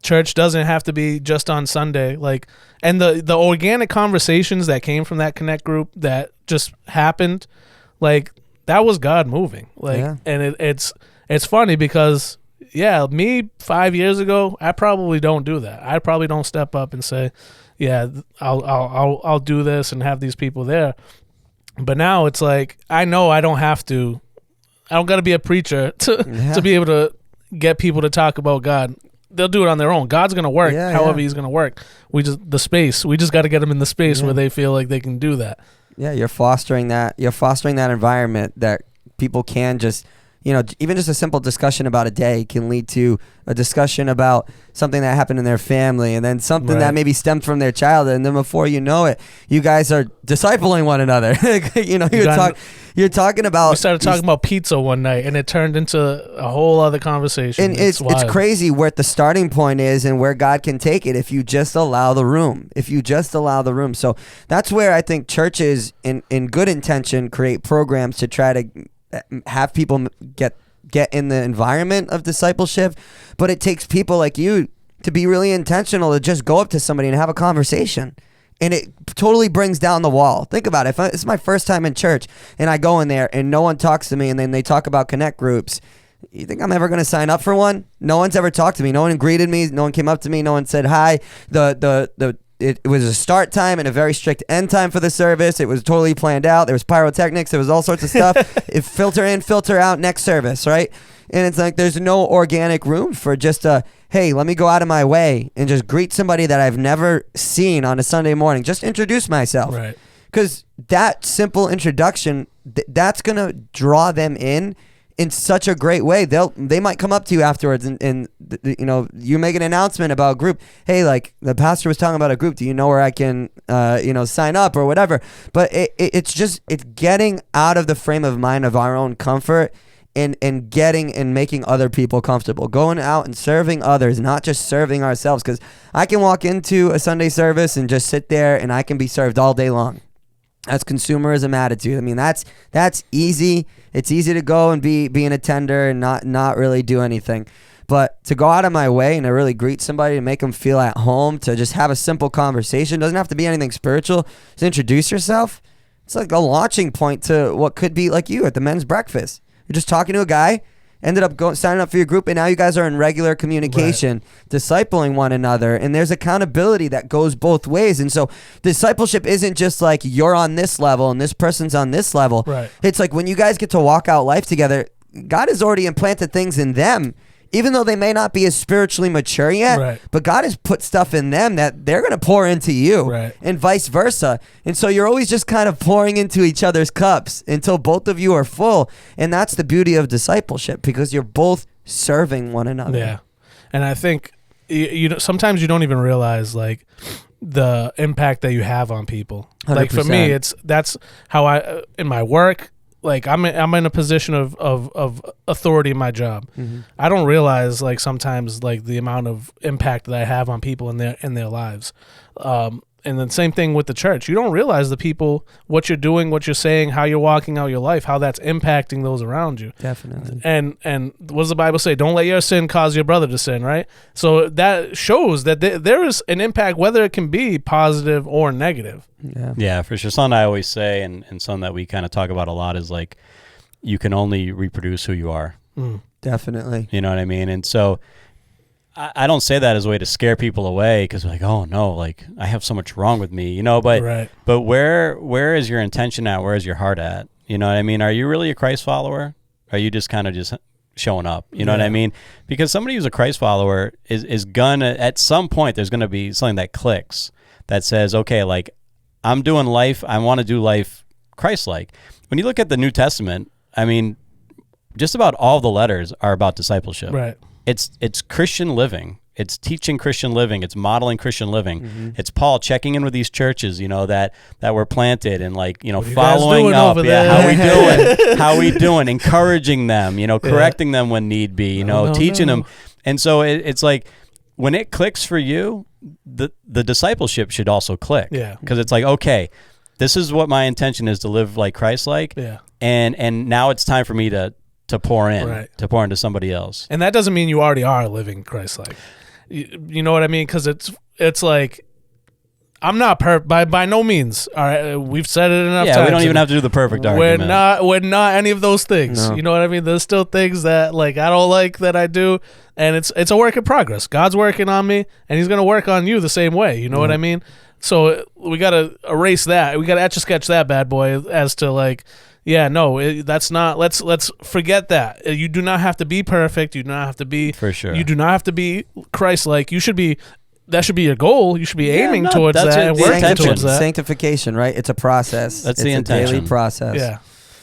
church doesn't have to be just on Sunday. Like, and the organic conversations that came from that Connect group that just happened, like that was God moving. Like, and it's funny because me 5 years ago, I probably don't do that. I probably don't step up and say, I'll do this and have these people there. But now it's like, I know I don't have to. I don't got to be a preacher to be able to get people to talk about God. They'll do it on their own. God's going to work however he's going to work. We just got to get them in the space where they feel like they can do that. Yeah, you're fostering that environment that people can just, even just a simple discussion about a day can lead to a discussion about something that happened in their family and then something that maybe stemmed from their childhood. And then before you know it, you guys are discipling one another. You're talking about... We started talking about pizza one night and it turned into a whole other conversation. And it's crazy where the starting point is and where God can take it if you just allow the room. So that's where I think churches in good intention create programs to try to have people get in the environment of discipleship, but it takes people like you to be really intentional to just go up to somebody and have a conversation, and it totally brings down the wall. Think about it. If it's my first time in church and I go in there and no one talks to me and then they talk about Connect groups, you think I'm ever going to sign up for one? No one's ever talked to me. No one greeted me. No one came up to me. No one said hi. It was a start time and a very strict end time for the service. It was totally planned out. There was pyrotechnics. There was all sorts of stuff. It filter in, filter out, next service, right? And it's like there's no organic room for just hey, let me go out of my way and just greet somebody that I've never seen on a Sunday morning. Just introduce myself. Right. Because that simple introduction, that's going to draw them in such a great way. They might come up to you afterwards and you make an announcement about a group. Hey, like the pastor was talking about a group. Do you know where I can sign up or whatever? But it's getting out of the frame of mind of our own comfort and getting and making other people comfortable. Going out and serving others, not just serving ourselves. Because I can walk into a Sunday service and just sit there and I can be served all day long. That's consumerism attitude. I mean, that's easy. It's easy to go and be an attender and not really do anything. But to go out of my way and to really greet somebody and make them feel at home, to just have a simple conversation, doesn't have to be anything spiritual. Just introduce yourself. It's like a launching point to what could be like you at the men's breakfast. You're just talking to a guy, ended up signing up for your group, and now you guys are in regular communication, discipling one another, and there's accountability that goes both ways. And so discipleship isn't just like you're on this level and this person's on this level. Right. It's like when you guys get to walk out life together, God has already implanted things in them, even though they may not be as spiritually mature yet, but God has put stuff in them that they're going to pour into you, and vice versa. And so you're always just kind of pouring into each other's cups until both of you are full. And that's the beauty of discipleship, because you're both serving one another. Yeah. And I think sometimes you don't even realize like the impact that you have on people. 100%. Like for me, that's how I in my work, like I'm in a position of authority in my job. Mhm. I don't realize like sometimes like the amount of impact that I have on people in their lives. And then same thing with the church. You don't realize the people, what you're doing, what you're saying, how you're walking out your life, how that's impacting those around you. Definitely. And what does the Bible say? Don't let your sin cause your brother to sin, right? So that shows that there is an impact, whether it can be positive or negative. Yeah. Yeah, for sure. Something I always say, and something that we kind of talk about a lot is like, you can only reproduce who you are. Definitely. You know what I mean? And so I don't say that as a way to scare people away because like, oh no, like I have so much wrong with me, you know, but where is your intention at? Where is your heart at? You know what I mean? Are you really a Christ follower? Are you just kind of just showing up? You know what I mean? Because somebody who's a Christ follower is gonna, at some point, there's gonna be something that clicks that says, okay, like I'm doing life, I want to do life Christ-like. When you look at the New Testament, I mean, just about all the letters are about discipleship. Right. It's Christian living. It's teaching Christian living. It's modeling Christian living. It's Paul checking in with these churches, you know, that were planted and like, you know, following up. How we doing? How we doing? Encouraging them, you know, correcting them when need be, you know, teaching them. And so it's like when it clicks for you, the discipleship should also click. Yeah. Because it's like, okay, this is what my intention is, to live like Christ-like. Yeah. And now it's time for me to pour in, Right. to pour into somebody else. And that doesn't mean you already are living Christ-like. You know what I mean? Because it's like, I'm not perfect by no means. All right, we've said it enough times. Yeah, we don't even have to do the perfect argument. We're not any of those things. No. You know what I mean? There's still things that like I don't like that I do, and it's a work in progress. God's working on me, and He's gonna work on you the same way. You know what I mean? So we gotta erase that. We gotta etch a sketch that bad boy as to like. Yeah, no, that's not. Let's forget that. You do not have to be perfect. You do not have to be. For sure. You do not have to be Christ-like. You should be. That should be your goal. You should be aiming towards that's that it. and The working intention. towards that. Sanctification, right? It's a process. That's it's the intention. A daily process. Yeah.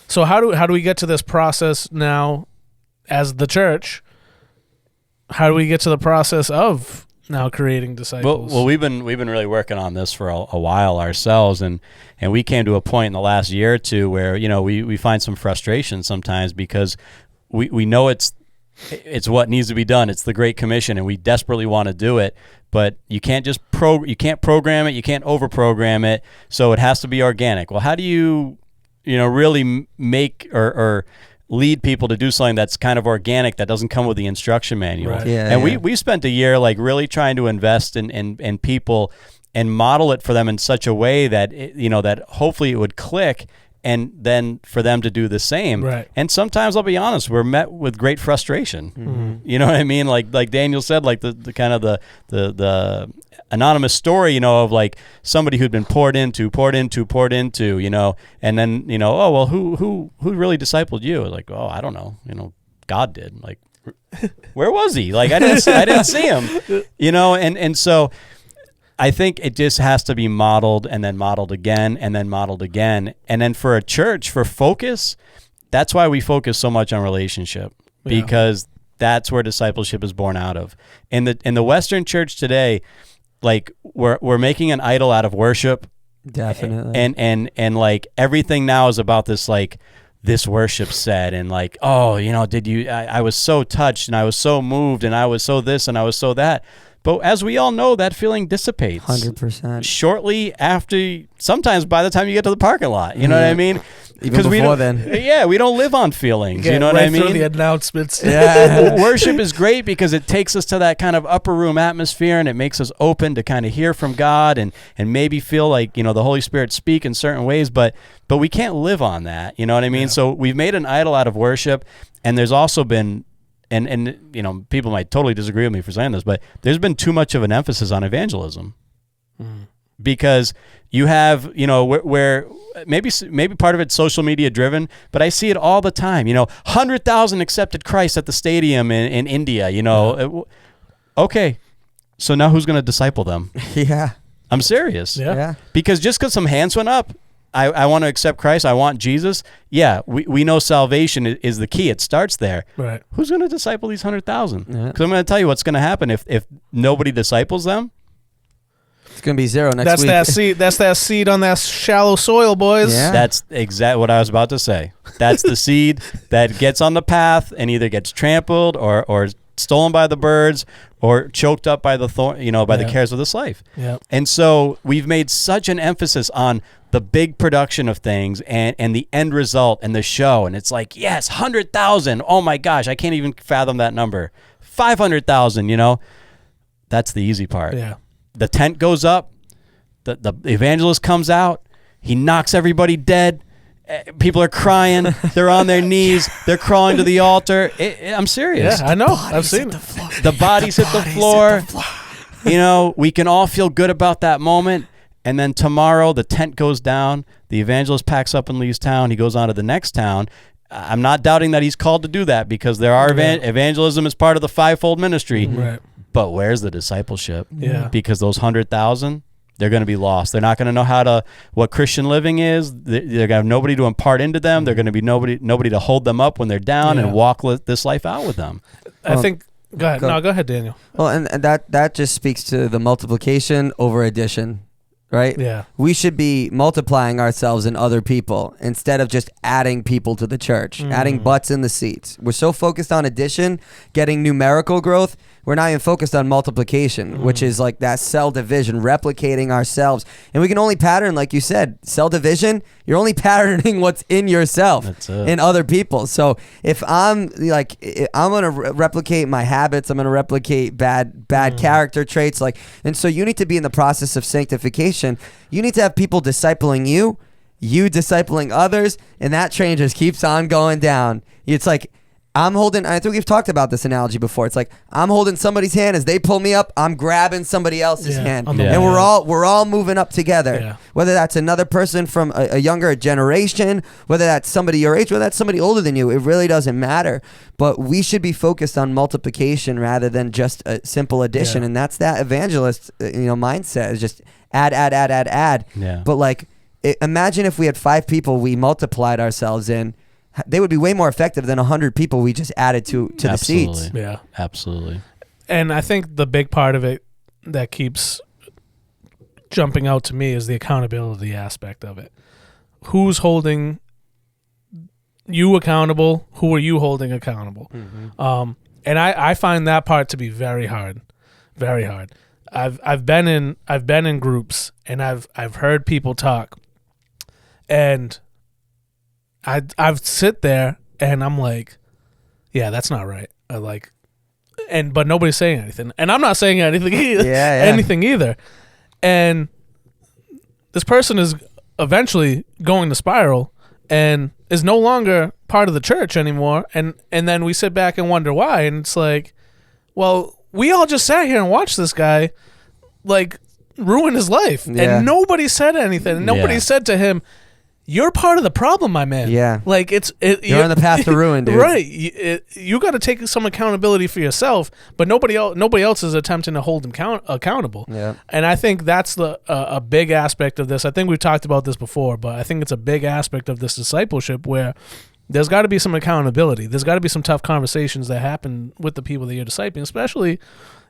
So how do we get to this process now, as the church? How do we get to the process of now creating disciples? Well, we've been really working on this for a while ourselves, and we came to a point in the last year or two where, you know, we find some frustration sometimes because we know it's what needs to be done. It's the Great Commission, and we desperately want to do it. But you can't just you can't program it, you can't overprogram it. So it has to be organic. Well, how do you really make or lead people to do something that's kind of organic, that doesn't come with the instruction manual? Right. Yeah, and yeah. we spent a year like really trying to invest in people and model it for them in such a way that that hopefully it would click, and then for them to do the same. Right. And sometimes, I'll be honest, we're met with great frustration. Mm-hmm. You know what I mean? Like Daniel said, like the kind of the anonymous story, of like somebody who'd been poured into, and then, oh, well, who really discipled you? Like, oh, I don't know. God did. Like, where was he? Like, I didn't see him, and so I think it just has to be modeled and then modeled again and then modeled again. And then for a church, for focus, that's why we focus so much on relationship, because that's where discipleship is born out of. In the Western church today, like we're making an idol out of worship. Definitely. And like everything now is about this, like, this worship set, and like, oh, did you, I was so touched and I was so moved and I was so this and I was so that. But as we all know, that feeling dissipates 100%. shortly after, sometimes by the time you get to the parking lot. You know what I mean? Even before then. Yeah, we don't live on feelings. You know what I mean? Through the announcements. Yeah. Worship is great because it takes us to that kind of upper room atmosphere, and it makes us open to kind of hear from God and maybe feel like, the Holy Spirit speak in certain ways, but we can't live on that. You know what I mean? Yeah. So we've made an idol out of worship, and there's also been, and people might totally disagree with me for saying this, but there's been too much of an emphasis on evangelism. Because you have, where maybe part of it's social media driven, but I see it all the time. 100,000 accepted Christ at the stadium in India. Okay, so now who's going to disciple them? Yeah, I'm serious. Yeah. Because just because some hands went up, I want to accept Christ, I want Jesus. Yeah, we know salvation is the key. It starts there. Right. Who's going to disciple these 100,000? Because Yeah. I'm going to tell you what's going to happen if nobody disciples them. It's gonna be 0 next That's week. that seed. That's that seed on that shallow soil, boys. Yeah. That's exactly what I was about to say. That's the seed that gets on the path and either gets trampled or stolen by the birds or choked up by the thorn, by the cares of this life. Yeah. And so we've made such an emphasis on the big production of things and the end result and the show. And it's like, yes, 100,000. Oh my gosh, I can't even fathom that number. 500,000, That's the easy part. Yeah. The tent goes up, the evangelist comes out, he knocks everybody dead. People are crying. They're on their knees. They're crawling to the altar. I'm serious. Yeah, I know. I've seen it. The bodies hit the floor. We can all feel good about that moment. And then tomorrow, the tent goes down. The evangelist packs up and leaves town. He goes on to the next town. I'm not doubting that he's called to do that because there are evangelism is part of the fivefold ministry. Right. But where's the discipleship? Yeah. Because those 100,000, they're going to be lost. They're not going to know what Christian living is. They're going to have nobody to impart into them. They're going to be nobody to hold them up when they're down and walk this life out with them. I think. Go ahead. No, go ahead, Daniel. Well, and that just speaks to the multiplication over addition, right? Yeah. We should be multiplying ourselves in other people instead of just adding people to the church, adding butts in the seats. We're so focused on addition, getting numerical growth. We're not even focused on multiplication, which is like that cell division, replicating ourselves. And we can only pattern, like you said, cell division, you're only patterning what's in yourself in other people. So if I'm going to replicate my habits, I'm going to replicate bad character traits. And so you need to be in the process of sanctification. You need to have people discipling you discipling others, and that train just keeps on going down. It's like, I think we've talked about this analogy before. It's like I'm holding somebody's hand as they pull me up. I'm grabbing somebody else's hand, and we're all moving up together. Yeah. Whether that's another person from a younger generation, whether that's somebody your age, whether that's somebody older than you, it really doesn't matter. But we should be focused on multiplication rather than just a simple addition, and that's that evangelist mindset is just add. Yeah. But imagine if we had 5 people we multiplied ourselves in. They would be way more effective than 100 people we just added to the seats. Yeah, absolutely. And I think the big part of it that keeps jumping out to me is the accountability aspect of it. Who's holding you accountable? Who are you holding accountable? Mm-hmm. And I find that part to be very hard, very hard. I've been in groups and I've heard people talk, and I've sit there and I'm like, yeah, that's not right. But nobody's saying anything, and I'm not saying anything either. Anything either. And this person is eventually going to spiral and is no longer part of the church anymore. And then we sit back and wonder why. And it's like, well, we all just sat here and watched this guy ruin his life, and nobody said anything. And nobody said to him, you're part of the problem, my man. Yeah. You're on the path to ruin, dude. Right. You got to take some accountability for yourself, but nobody else is attempting to hold him accountable. Yeah. And I think that's a big aspect of this. I think we've talked about this before, but I think it's a big aspect of this discipleship where there's got to be some accountability. There's got to be some tough conversations that happen with the people that you're discipling, especially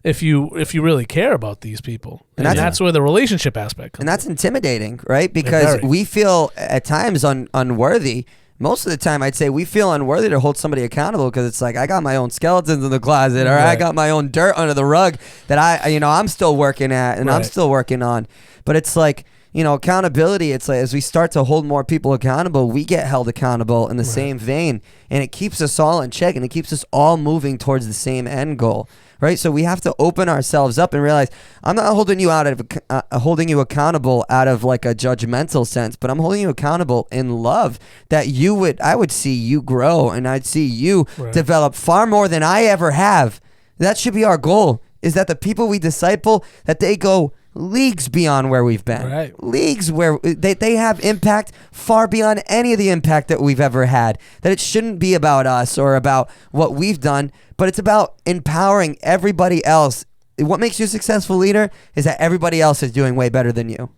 if you really care about these people. And that's where the relationship aspect comes. And that's intimidating, right? Because we feel at times unworthy. Most of the time, I'd say we feel unworthy to hold somebody accountable because it's like, I got my own skeletons in the closet, or I got my own dirt under the rug that I'm still working at and I'm still working on. But it's like, accountability, it's like as we start to hold more people accountable, we get held accountable in the same vein, and it keeps us all in check, and it keeps us all moving towards the same end goal, right? So we have to open ourselves up and realize I'm not holding you holding you accountable out of like a judgmental sense, but I'm holding you accountable in love, that I would see you grow, and I'd see you develop far more than I ever have. That should be our goal, is that the people we disciple, that they go leagues beyond where we've been, leagues where they have impact far beyond any of the impact that we've ever had, that it shouldn't be about us or about what we've done, but it's about empowering everybody else. What makes you a successful leader is that everybody else is doing way better than you,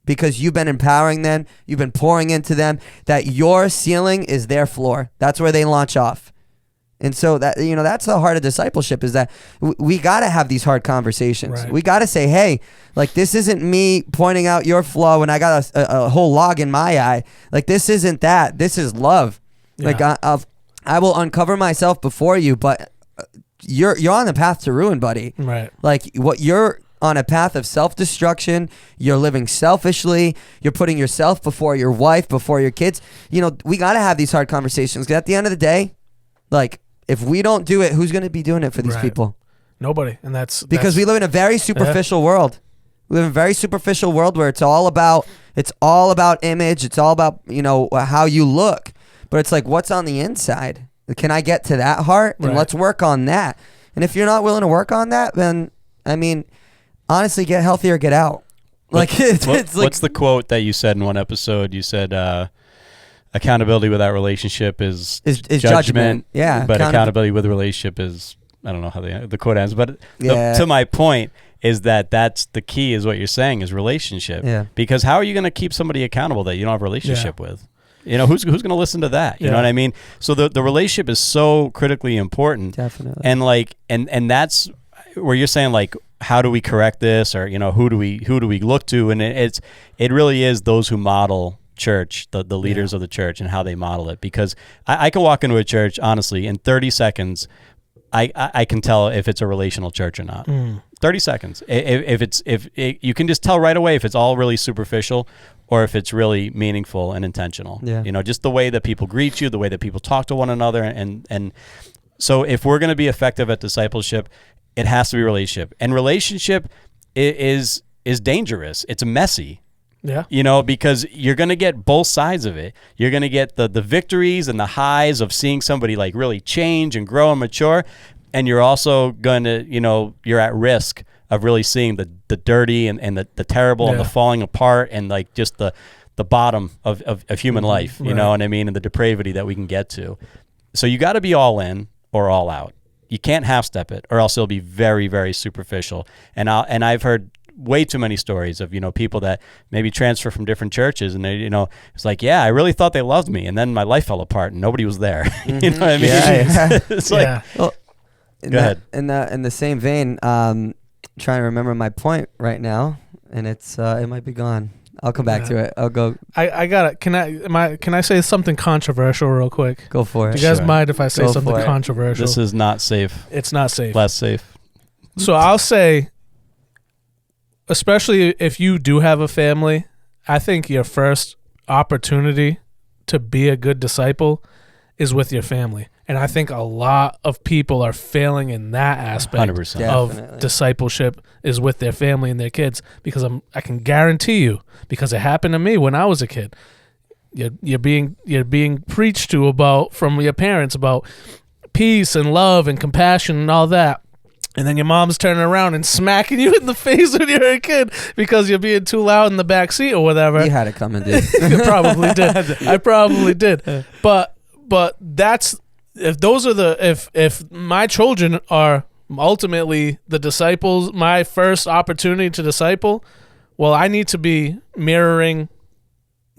because you've been empowering them, you've been pouring into them, that your ceiling is their floor. That's where they launch off. And so that, that's the heart of discipleship, is that we got to have these hard conversations. Right. We got to say, hey, like, this isn't me pointing out your flaw when I got a whole log in my eye. Like, this isn't that. This is love. Yeah. Like, I will uncover myself before you, but you're on the path to ruin, buddy. Right. Like, what you're on a path of self-destruction. You're living selfishly. You're putting yourself before your wife, before your kids. We got to have these hard conversations, because at the end of the day, like, if we don't do it, who's going to be doing it for these people? Nobody. And that's because we live in a very superficial world. We live in a very superficial world where it's all about image. It's all about, how you look. But it's like, what's on the inside? Can I get to that heart? And let's work on that. And if you're not willing to work on that, then, I mean, honestly, get healthy or get out. It's like, what's the quote that you said in one episode? You said, accountability without relationship is judgment. Yeah. But accountability with a relationship is, I don't know how the quote ends. But to my point is that's the key, is what you're saying, is relationship. Yeah. Because how are you going to keep somebody accountable that you don't have a relationship with? Who's going to listen to that? You know what I mean? So the relationship is so critically important. Definitely. And and that's where you're saying, like, how do we correct this, or who do we look to? And it really is those who model church, the leaders of the church, and how they model it. Because I can walk into a church, honestly, in 30 seconds, I can tell if it's a relational church or not. 30 seconds. If you can just tell right away if it's all really superficial or if it's really meaningful and intentional. Yeah. Just the way that people greet you, the way that people talk to one another. And so if we're going to be effective at discipleship, it has to be relationship. And relationship is dangerous. It's messy. Yeah. Because you're going to get both sides of it. You're going to get the victories and the highs of seeing somebody, like, really change and grow and mature. And you're also going to, you're at risk of really seeing the dirty and the terrible and the falling apart and, like, just the bottom of human life, you know what I mean? And the depravity that we can get to. So you got to be all in or all out. You can't half-step it, or else it'll be very, very superficial. And I've heard way too many stories of, people that maybe transfer from different churches, and they, it's like, yeah, I really thought they loved me, and then my life fell apart and nobody was there. You know what I mean? Yeah. It's like, well, go ahead. In the same vein, trying to remember my point right now, and it's it might be gone. I'll come back to it. I'll go. I got it. Can I say something controversial real quick? Go for it. Do you guys mind if I say something controversial? This is not safe. It's not safe. Less safe. So I'll say, especially if you do have a family, I think your first opportunity to be a good disciple is with your family. And I think a lot of people are failing in that aspect 100%. of Definitely. discipleship, is with their family and their kids. Because I can guarantee you, because it happened to me when I was a kid, you're being preached to from your parents about peace and love and compassion and all that. And then your mom's turning around and smacking you in the face when you're a kid because you're being too loud in the back seat or whatever. You had it coming, dude. You probably did. I probably did. But that's, if my children are ultimately the disciples, my first opportunity to disciple, well, I need to be mirroring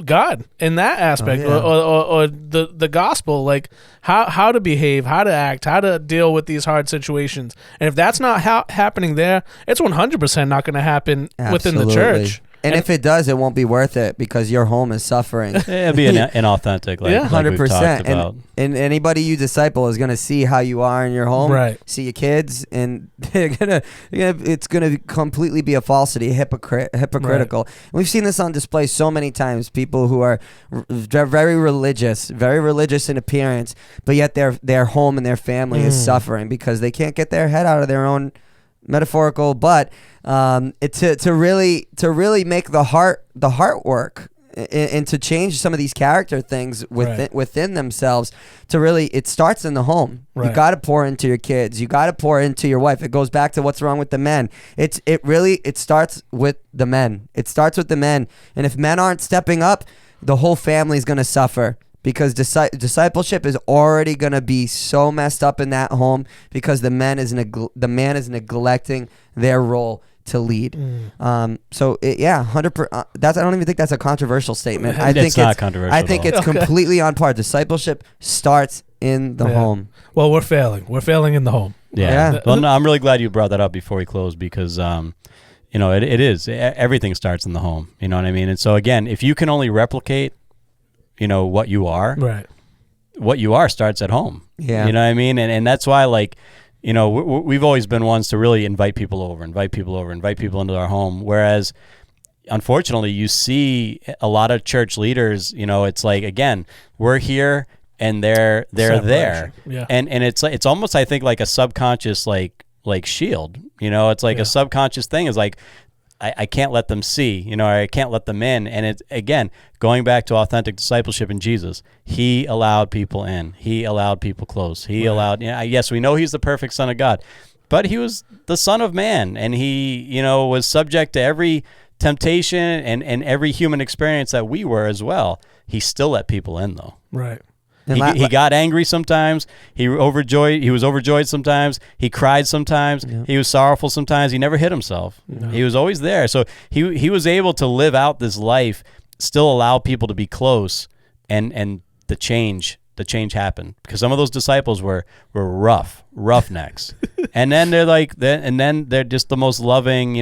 God in that aspect, or the gospel, like how to behave, how to act, how to deal with these hard situations. And if that's not happening there, it's 100% not going to happen within the church. And if it does, it won't be worth it, because your home is suffering. It'll be inauthentic, like 100%. And anybody you disciple is going to see how you are in your home, right? See your kids, and it's gonna completely be a falsity, hypocritical. Right. And we've seen this on display so many times. People who are very religious in appearance, but yet their home and their family is suffering because they can't get their head out of their own metaphorical butt. To really make the heart work, and to change some of these character things within themselves. It starts in the home. Right. You got to pour into your kids. You got to pour into your wife. It goes back to what's wrong with the men. It starts with the men. It starts with the men. And if men aren't stepping up, the whole family is going to suffer. Because discipleship is already going to be so messed up in that home, because the man is neglecting their role to lead. 100%. I don't even think that's a controversial statement. I think it's not controversial. I think it's completely on par. Discipleship starts in the Yeah. home. Well, we're failing. We're failing in the home. Yeah. Well, no, I'm really glad you brought that up before we close because, it is. Everything starts in the home. You know what I mean? And so, again, if you can only replicate, what you are, Right. what you are starts at home. Yeah. You know what I mean? And that's why, we've always been ones to really invite people into our home. Whereas, unfortunately, you see a lot of church leaders, it's like, again, we're here and they're there. Separation. Yeah. And it's almost, I think, like a subconscious, like shield, it's like a subconscious thing is like, I can't let them see, or I can't let them in. And it's, again, going back to authentic discipleship in Jesus, he allowed people in. He allowed people close. He allowed, yes, we know he's the perfect Son of God, but he was the Son of Man. And he, was subject to every temptation and every human experience that we were as well. He still let people in, though. Right. He got angry sometimes. He was overjoyed sometimes. He cried sometimes. Yeah. He was sorrowful sometimes. He never hit himself. No. He was always there. So he was able to live out this life, still allow people to be close, and the change happened because some of those disciples were roughnecks, and then they're just the most loving,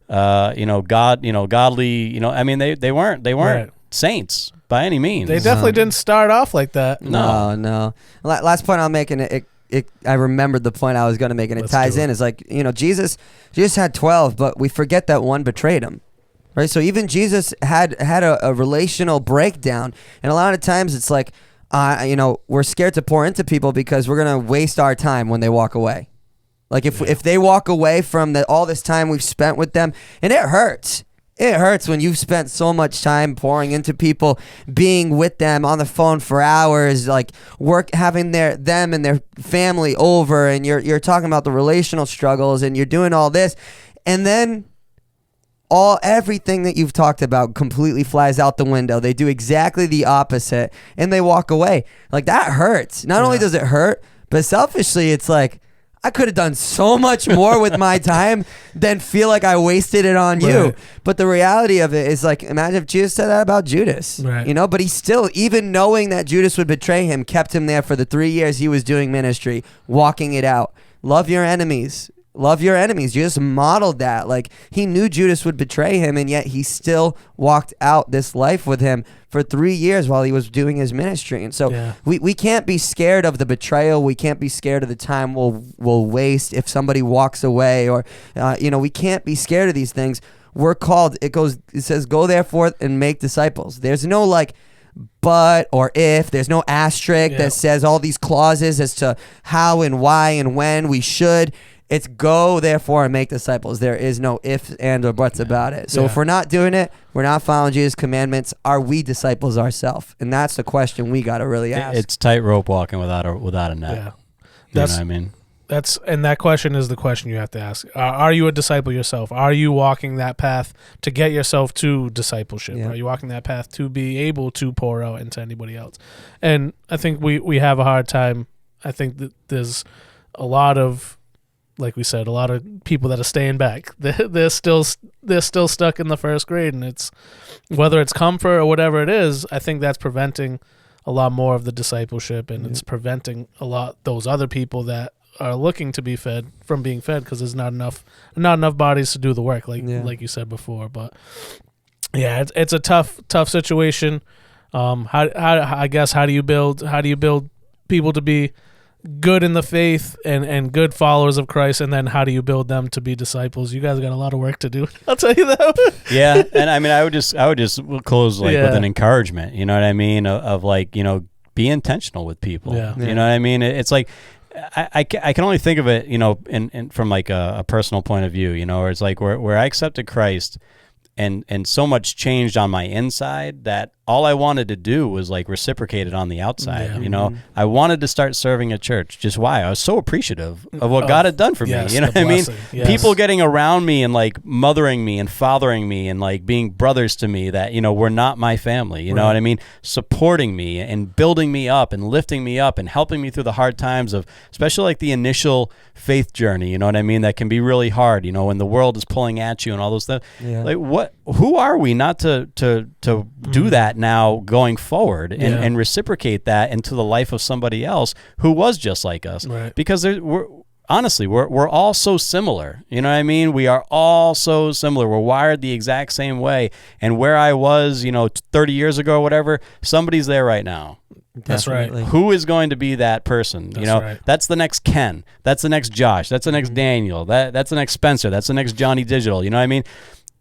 godly. I mean, they weren't right. Saints by any means. They definitely didn't start off like that. No. Last point I'm making, I remembered the point I was going to make, and it ties in. Is like, Jesus had 12, but we forget that one betrayed him. Right? So even Jesus had a relational breakdown, and a lot of times it's like, we're scared to pour into people because we're going to waste our time when they walk away. Like if they walk away from all this time we've spent with them, and it hurts. It hurts when you've spent so much time pouring into people, being with them on the phone for hours, like having them and their family over, and you're talking about the relational struggles, and you're doing all this, and then everything that you've talked about completely flies out the window. They do exactly the opposite, and they walk away. Like, that hurts. Not only does it hurt, but selfishly, it's like, I could have done so much more with my time than feel like I wasted it on you. Right. But the reality of it is, like, imagine if Jesus said that about Judas, right. But he still, even knowing that Judas would betray him, kept him there for the 3 years he was doing ministry, walking it out. Love your enemies. Love your enemies. Jesus modeled that. Like, he knew Judas would betray him, and yet he still walked out this life with him for 3 years while he was doing his ministry. And so we can't be scared of the betrayal. We can't be scared of the time we'll waste if somebody walks away, or we can't be scared of these things. We're called, it says, go therefore and make disciples. There's no like but or if. There's no asterisk that says all these clauses as to how and why and when we should. It's go, therefore, and make disciples. There is no ifs and or buts about it. So if we're not doing it, we're not following Jesus' commandments, are we disciples ourselves? And that's the question we got to really ask. It's tightrope walking without a net. Yeah. You know what I mean? And that question is the question you have to ask. Are you a disciple yourself? Are you walking that path to get yourself to discipleship? Yeah. Are you walking that path to be able to pour out into anybody else? And I think we have a hard time. I think that there's a lot of, like we said, a lot of people that are staying back. They're still stuck in the first grade, and it's whether it's comfort or whatever it is. I think that's preventing a lot more of the discipleship, and it's preventing a lot those other people that are looking to be fed from being fed because there's not enough bodies to do the work, like you said before. But it's a tough situation. How do you build people to be good in the faith and good followers of Christ, and then how do you build them to be disciples? You guys got a lot of work to do. I'll tell you that. Yeah, and I mean, I would just close with an encouragement. You know what I mean? Of like, be intentional with people. Yeah. You know what I mean? It's like I can only think of it, in from like a personal point of view. Where it's like where I accepted Christ, and so much changed on my inside that all I wanted to do was like reciprocate it on the outside. I wanted to start serving at church. Just why? I was so appreciative of what God had done for me. You know what I mean? Yes. People getting around me and like mothering me and fathering me and like being brothers to me that, were not my family. You know what I mean? Supporting me and building me up and lifting me up and helping me through the hard times of, especially like the initial faith journey. You know what I mean? That can be really hard, when the world is pulling at you and all those things. Yeah. Like who are we not to do that now going forward and reciprocate that into the life of somebody else who was just like us? Right. Because we're all so similar. You know what I mean? We are all so similar. We're wired the exact same way. And where I was, 30 years ago or whatever, somebody's there right now. That's Definitely. right. Who is going to be that person? That's right. That's the next Ken. That's the next Josh. That's the next Daniel. That's the next Spencer. That's the next Johnny Digital. You know what I mean?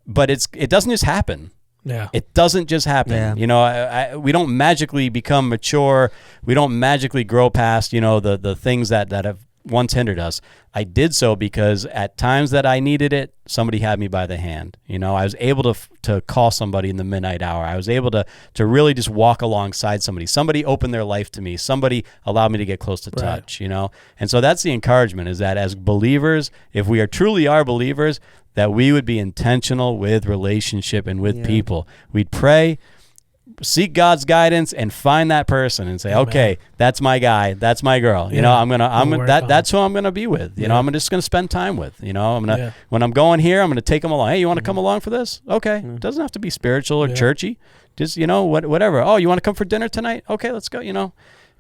But it doesn't just happen. Yeah. It doesn't just happen. Yeah. We don't magically become mature. We don't magically grow past, the things that have once hindered us. I did so because at times that I needed it, somebody had me by the hand. I was able to call somebody in the midnight hour. I was able to really just walk alongside somebody. Somebody opened their life to me. Somebody allowed me to get close to touch, And so that's the encouragement, is that as believers, if we truly are believers, that we would be intentional with relationship and with people. We'd pray, seek God's guidance, and find that person and say, okay, that's my guy, that's my girl. That's who I'm gonna be with. I'm just gonna spend time with. When I'm going here, I'm gonna take them along. Hey, you want to come along for this? Okay, it doesn't have to be spiritual or churchy. Just whatever. Oh, you want to come for dinner tonight? Okay, let's go.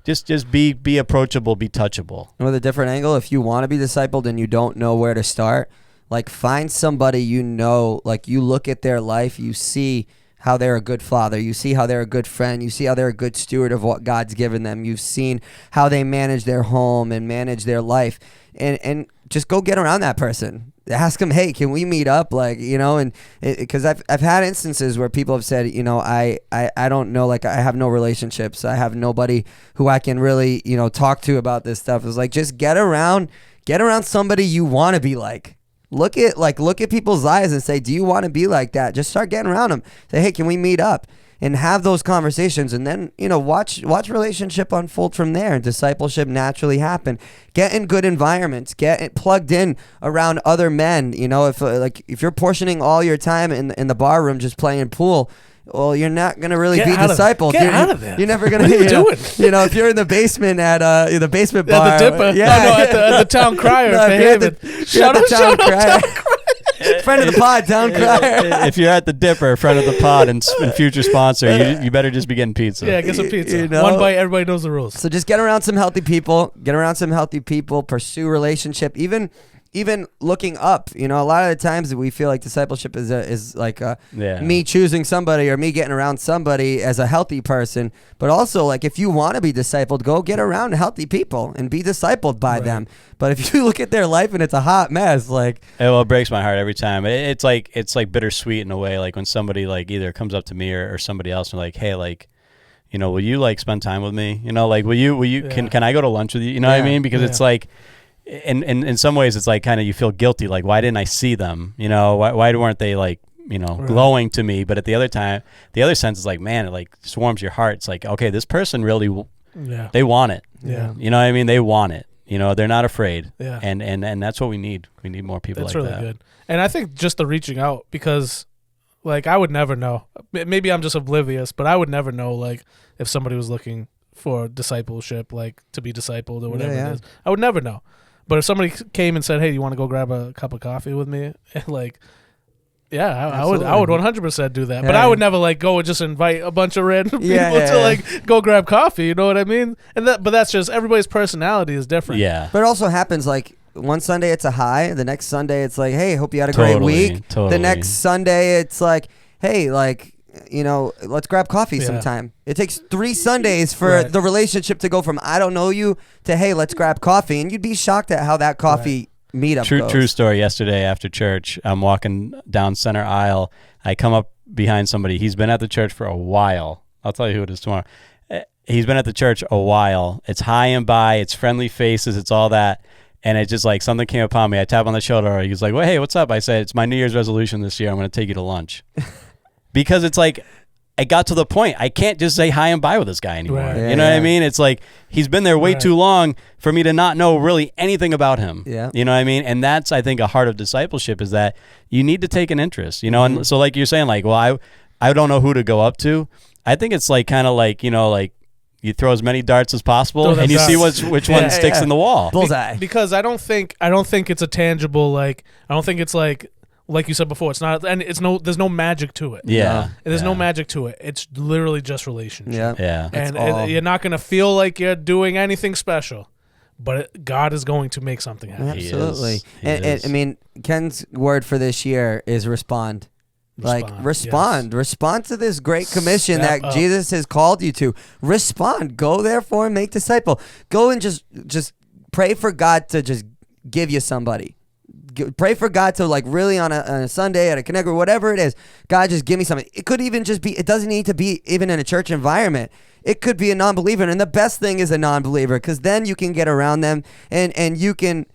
Just be approachable, be touchable. With a different angle, if you want to be discipled and you don't know where to start, like find somebody like you look at their life, you see how they're a good father, you see how they're a good friend, you see how they're a good steward of what God's given them, you've seen how they manage their home and manage their life, and just go get around that person. Ask them, hey, can we meet up? And because I've had instances where people have said, I don't know, like I have no relationships, I have nobody who I can really, talk to about this stuff. It's like, just get around somebody you want to be like. Look at people's eyes and say, do you want to be like that? Just start getting around them. Say, hey, can we meet up? And have those conversations, and then watch relationship unfold from there, and discipleship naturally happen. Get in good environments, get plugged in around other men. If you're portioning all your time in the bar room just playing pool, well, you're not gonna really be discipled. Get out of there. You're never gonna. What are you doing? If you're in the basement at the basement bar, at the Dipper, at the Town Crier, Shout out Town Crier. Friend of the pod, Town Crier. If you're at the Dipper, friend of the pod, and future sponsor, you better just be getting pizza. Yeah, get some pizza. One bite, everybody knows the rules. So just get around some healthy people. Pursue relationship. Even looking up, a lot of the times we feel like discipleship is like me choosing somebody or me getting around somebody as a healthy person. But also, like, if you want to be discipled, go get around healthy people and be discipled by them. But if you look at their life and it's a hot mess, like, it breaks my heart every time. It's like bittersweet in a way. Like when somebody like either comes up to me or somebody else and like, hey, like, will you like spend time with me? Will you can I go to lunch with you? You know what I mean? Because it's like. And in some ways, it's like kind of you feel guilty. Like, why didn't I see them? Why weren't they like, glowing to me? But at the other sense is like, man, it like swarms your heart. It's like, okay, this person really, they want it. Yeah. You know what I mean? They want it. They're not afraid. Yeah. And that's what we need. We need more people that's like really that. Good. And I think just the reaching out, because like I would never know. Maybe I'm just oblivious, but I would never know like if somebody was looking for discipleship, like to be discipled or whatever it is. I would never know. But if somebody came and said, "Hey, you want to go grab a cup of coffee with me?" like, I would 100% do that. But I would never like go and just invite a bunch of random people to like go grab coffee. You know what I mean? But that's just everybody's personality is different. Yeah. But it also happens like one Sunday it's a high, the next Sunday it's like, "Hey, hope you had a great week." Totally. The next Sunday it's like, "Hey, like, let's grab coffee sometime." It takes 3 Sundays for the relationship to go from I don't know you to hey, let's grab coffee, and you'd be shocked at how that coffee meetup goes. True story. Yesterday after church, I'm walking down center aisle. I come up behind somebody. He's been at the church for a while. I'll tell you who it is tomorrow. He's been at the church a while. It's high and by. It's friendly faces. It's all that. And it's just like something came upon me. I tap on the shoulder. He's like, "Well, hey, what's up?" I said, "It's my New Year's resolution this year. I'm going to take you to lunch." Because it's like, I got to the point. I can't just say hi and bye with this guy anymore. Right. You know what I mean? It's like he's been there way too long for me to not know really anything about him. Yeah. You know what I mean? And that's, I think, a heart of discipleship is that you need to take an interest. And so like you're saying, like, well, I don't know who to go up to. I think it's like kind of like, like you throw as many darts as possible and you see which one sticks in the wall. Bullseye. Because I don't think it's a tangible, like, I don't think it's like like you said before, it's not, and there's no magic to it. Yeah. There's no magic to it. It's literally just relationship. Yeah. Yeah. And you're not going to feel like you're doing anything special, but God is going to make something happen. Absolutely. He And is. I mean, Ken's word for this year is respond. Respond. Yes. Respond to this great commission Step that up. Jesus has called you to. Respond. Go therefore and make disciple. Go and just pray for God to just give you somebody. Pray for God to, like, really on a Sunday at a Connect or whatever it is. God, just give me something. It could even just be, it doesn't need to be even in a church environment. It could be a non-believer. And the best thing is a non-believer, because then you can get around them and you can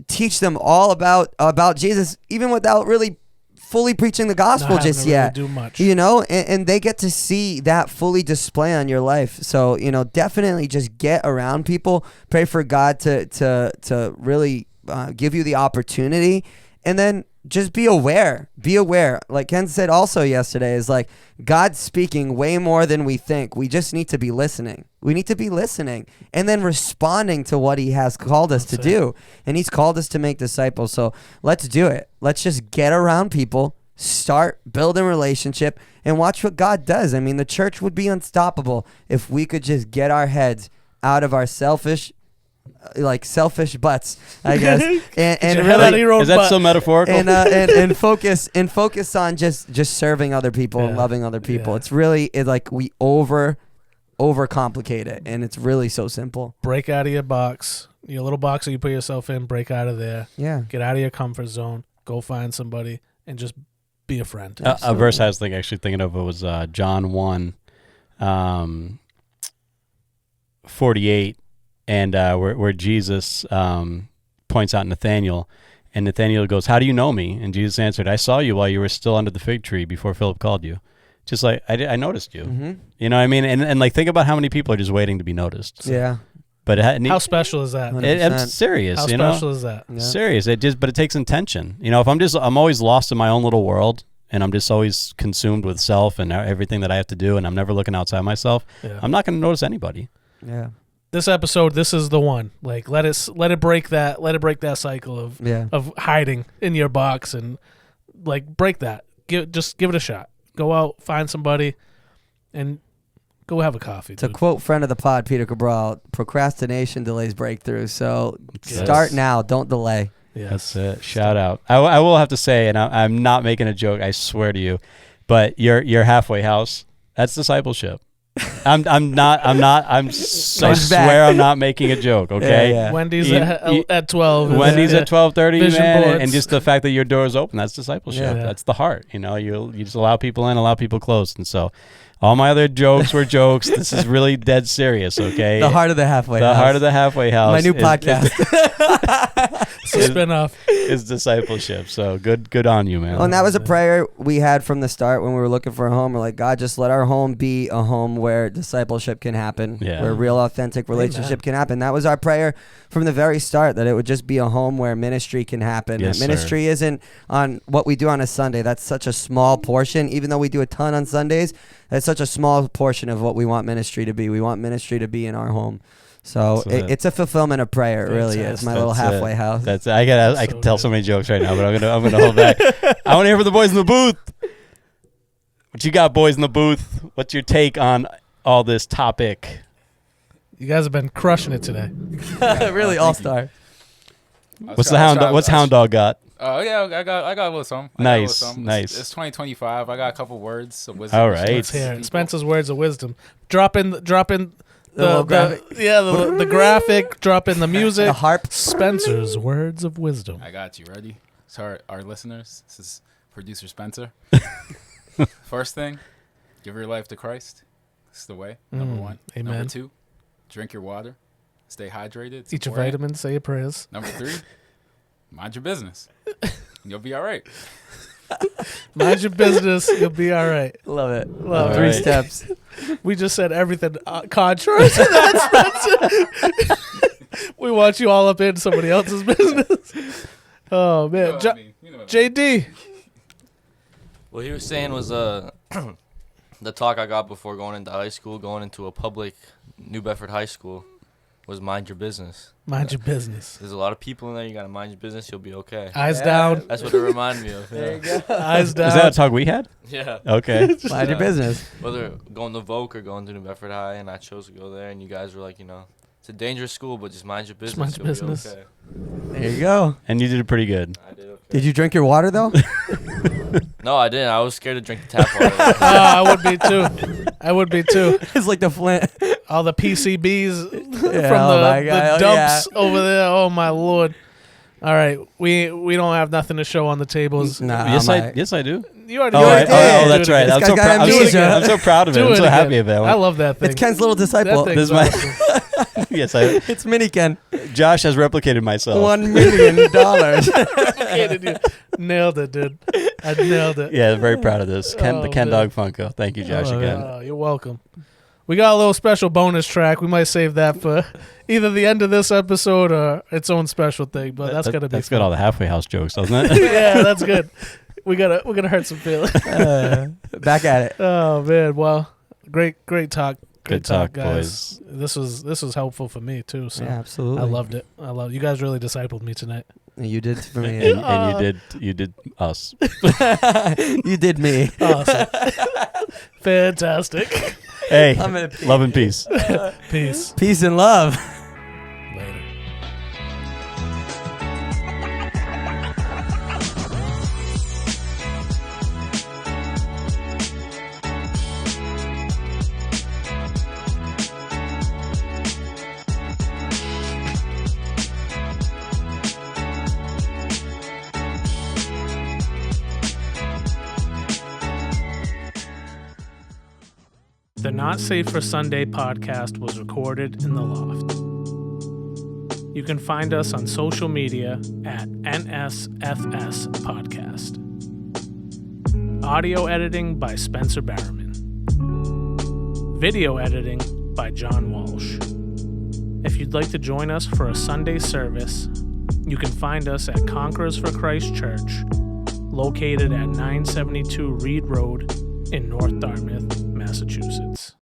teach them all about Jesus, even without really fully preaching the gospel having just to really yet. do much. You know, and they get to see that fully display on your life. So, you know, definitely just get around people. Pray for God to really give you the opportunity, and then just be aware. Be aware. Like Ken said also yesterday, is like God's speaking way more than we think. We just need to be listening. We need to be listening and then responding to what he has called us to do. And he's called us to make disciples. So let's do it. Let's just get around people, start building relationship, and watch what God does. I mean, the church would be unstoppable if we could just get our heads out of our selfish butts, I guess, and really, is that so metaphorical? and focus on just serving other people and loving other people. Yeah. It's really like we overcomplicate it, and it's really so simple. Break out of your box, your little box that you put yourself in. Break out of there. Yeah, Get out of your comfort zone. Go find somebody and just be a friend. A verse I was thinking of was John 1, 48. And where Jesus points out Nathanael, and Nathanael goes, "How do you know me?" And Jesus answered, "I saw you while you were still under the fig tree before Philip called you." Just like I noticed you. Mm-hmm. You know what I mean? And like, think about how many people are just waiting to be noticed. Yeah. But How special is that? I'm serious. How you know? special is that? Yeah. Serious. But it takes intention. You know, if I'm always lost in my own little world, and I'm just always consumed with self and everything that I have to do, and I'm never looking outside myself, I'm not going to notice anybody. Yeah. This episode, this is the one. Like, let it break that cycle of hiding in your box, and like break that. Just give it a shot. Go out, find somebody, and go have a coffee. To dude. quote friend of the pod, Peter Cabral, procrastination delays breakthrough. So Yes. start now, don't delay. Yes. That's it. Shout out. I will have to say, and I'm not making a joke, I swear to you, but your halfway house, that's discipleship. I swear I'm not making a joke, okay? Yeah. Wendy's at 12. Wendy's at 12:30, Vision man, boards. and just the fact that your door is open, that's discipleship. Yeah. That's the heart. You know, you just allow people in, allow people close. And so all my other jokes were jokes. This is really dead serious, okay? The heart of the halfway The house. heart of the halfway house. My new podcast. It's a spin-off. is discipleship. So good on you, man. Well, and that was a prayer we had from the start when we were looking for a home. We're like, God, just let our home be a home where discipleship can happen, where real, authentic relationship can happen. That was our prayer from the very start, that it would just be a home where ministry can happen. Yes, That ministry isn't on what we do on a Sunday. That's such a small portion, even though we do a ton on Sundays. That's such a small portion of what we want ministry to be. We want ministry to be in our home. So it's a fulfillment of prayer. It really is. My little halfway house. That's I can tell so many jokes right now, but I'm gonna hold back. I want to hear from the boys in the booth. What you got, boys in the booth? What's your take on all this topic? You guys have been crushing it today. Really all-star. What's Hound Dog got? Yeah, I got a little something. Nice. It's 2025. I got a couple words of wisdom. All right. Let's hear it. Spencer's words of wisdom. Drop in little graphic. the graphic. Drop in the music. The harp. Spencer's words of wisdom. I got you. Ready? So our listeners, this is producer Spencer. First thing, give your life to Christ. This is the way. Number one. Amen. Number two, drink your water. Stay hydrated. It's Eat your important. vitamins. Say your prayers. Number three, mind your business. You'll be all right. Mind your business. You'll be all right. Love it. Love it. 3 right. steps. We just said everything contrary to that, Spencer. We want you all up in somebody else's business. Oh, man. You know what I mean. You know what I mean. JD. What he was saying was the talk I got before going into high school, going into a public New Bedford high school. was mind your business. Mind your business. There's a lot of people in there. You gotta mind your business. You'll be okay. Eyes down. That's what it reminded me of. There you Yeah. go. Eyes down. Is that a talk we had? Yeah. Okay. Mind your business. Whether going to Voc or going to New Bedford High, and I chose to go there, and you guys were like, it's a dangerous school, but just mind your business. mind your You'll be business. okay. There you go. And you did pretty good. I did okay. Did you drink your water though? No, I didn't. I was scared to drink the tap water. I would be too. I would be too. It's like the Flint. All the PCBs from oh my the God. Oh, dumps over there. Oh my Lord. All right, we don't have nothing to show on the tables. Nah, Yes, my- I do. You already Oh, did. that's right. This I'm guy so, got proud. amnesia. I'm so proud of it. Do I'm it so again. happy about I it. love that thing. It's Ken's little That disciple. thing's This is my- awesome. Yes, I. It's Mini Ken. Josh has replicated myself. $1 million. Nailed it, dude. I nailed it. Yeah, very proud of this. Ken, Oh, the Ken man. Dog Funko. Thank you, Josh, Oh, again. yeah. You're welcome. We got a little special bonus track. We might save that for either the end of this episode or its own special thing. But that's gonna be. That's fun. got all the halfway house jokes, doesn't it? Yeah, that's good. We're gonna hurt some feelings. Back at it. Oh man, well, great talk. Good talk, guys. This was helpful for me too. So Yeah, absolutely. I loved it. You guys really discipled me tonight. You did for me. and you did us. You did me. Awesome. Fantastic. Hey, I'm gonna pee. love and peace. Peace. Peace and love. Later. The Not Safe for Sunday podcast was recorded in the loft. You can find us on social media at NSFS Podcast. Audio editing by Spencer Barrowman. Video editing by John Walsh. If you'd like to join us for a Sunday service, you can find us at Conquerors for Christ Church, located at 972 Reed Road in North Dartmouth, Massachusetts.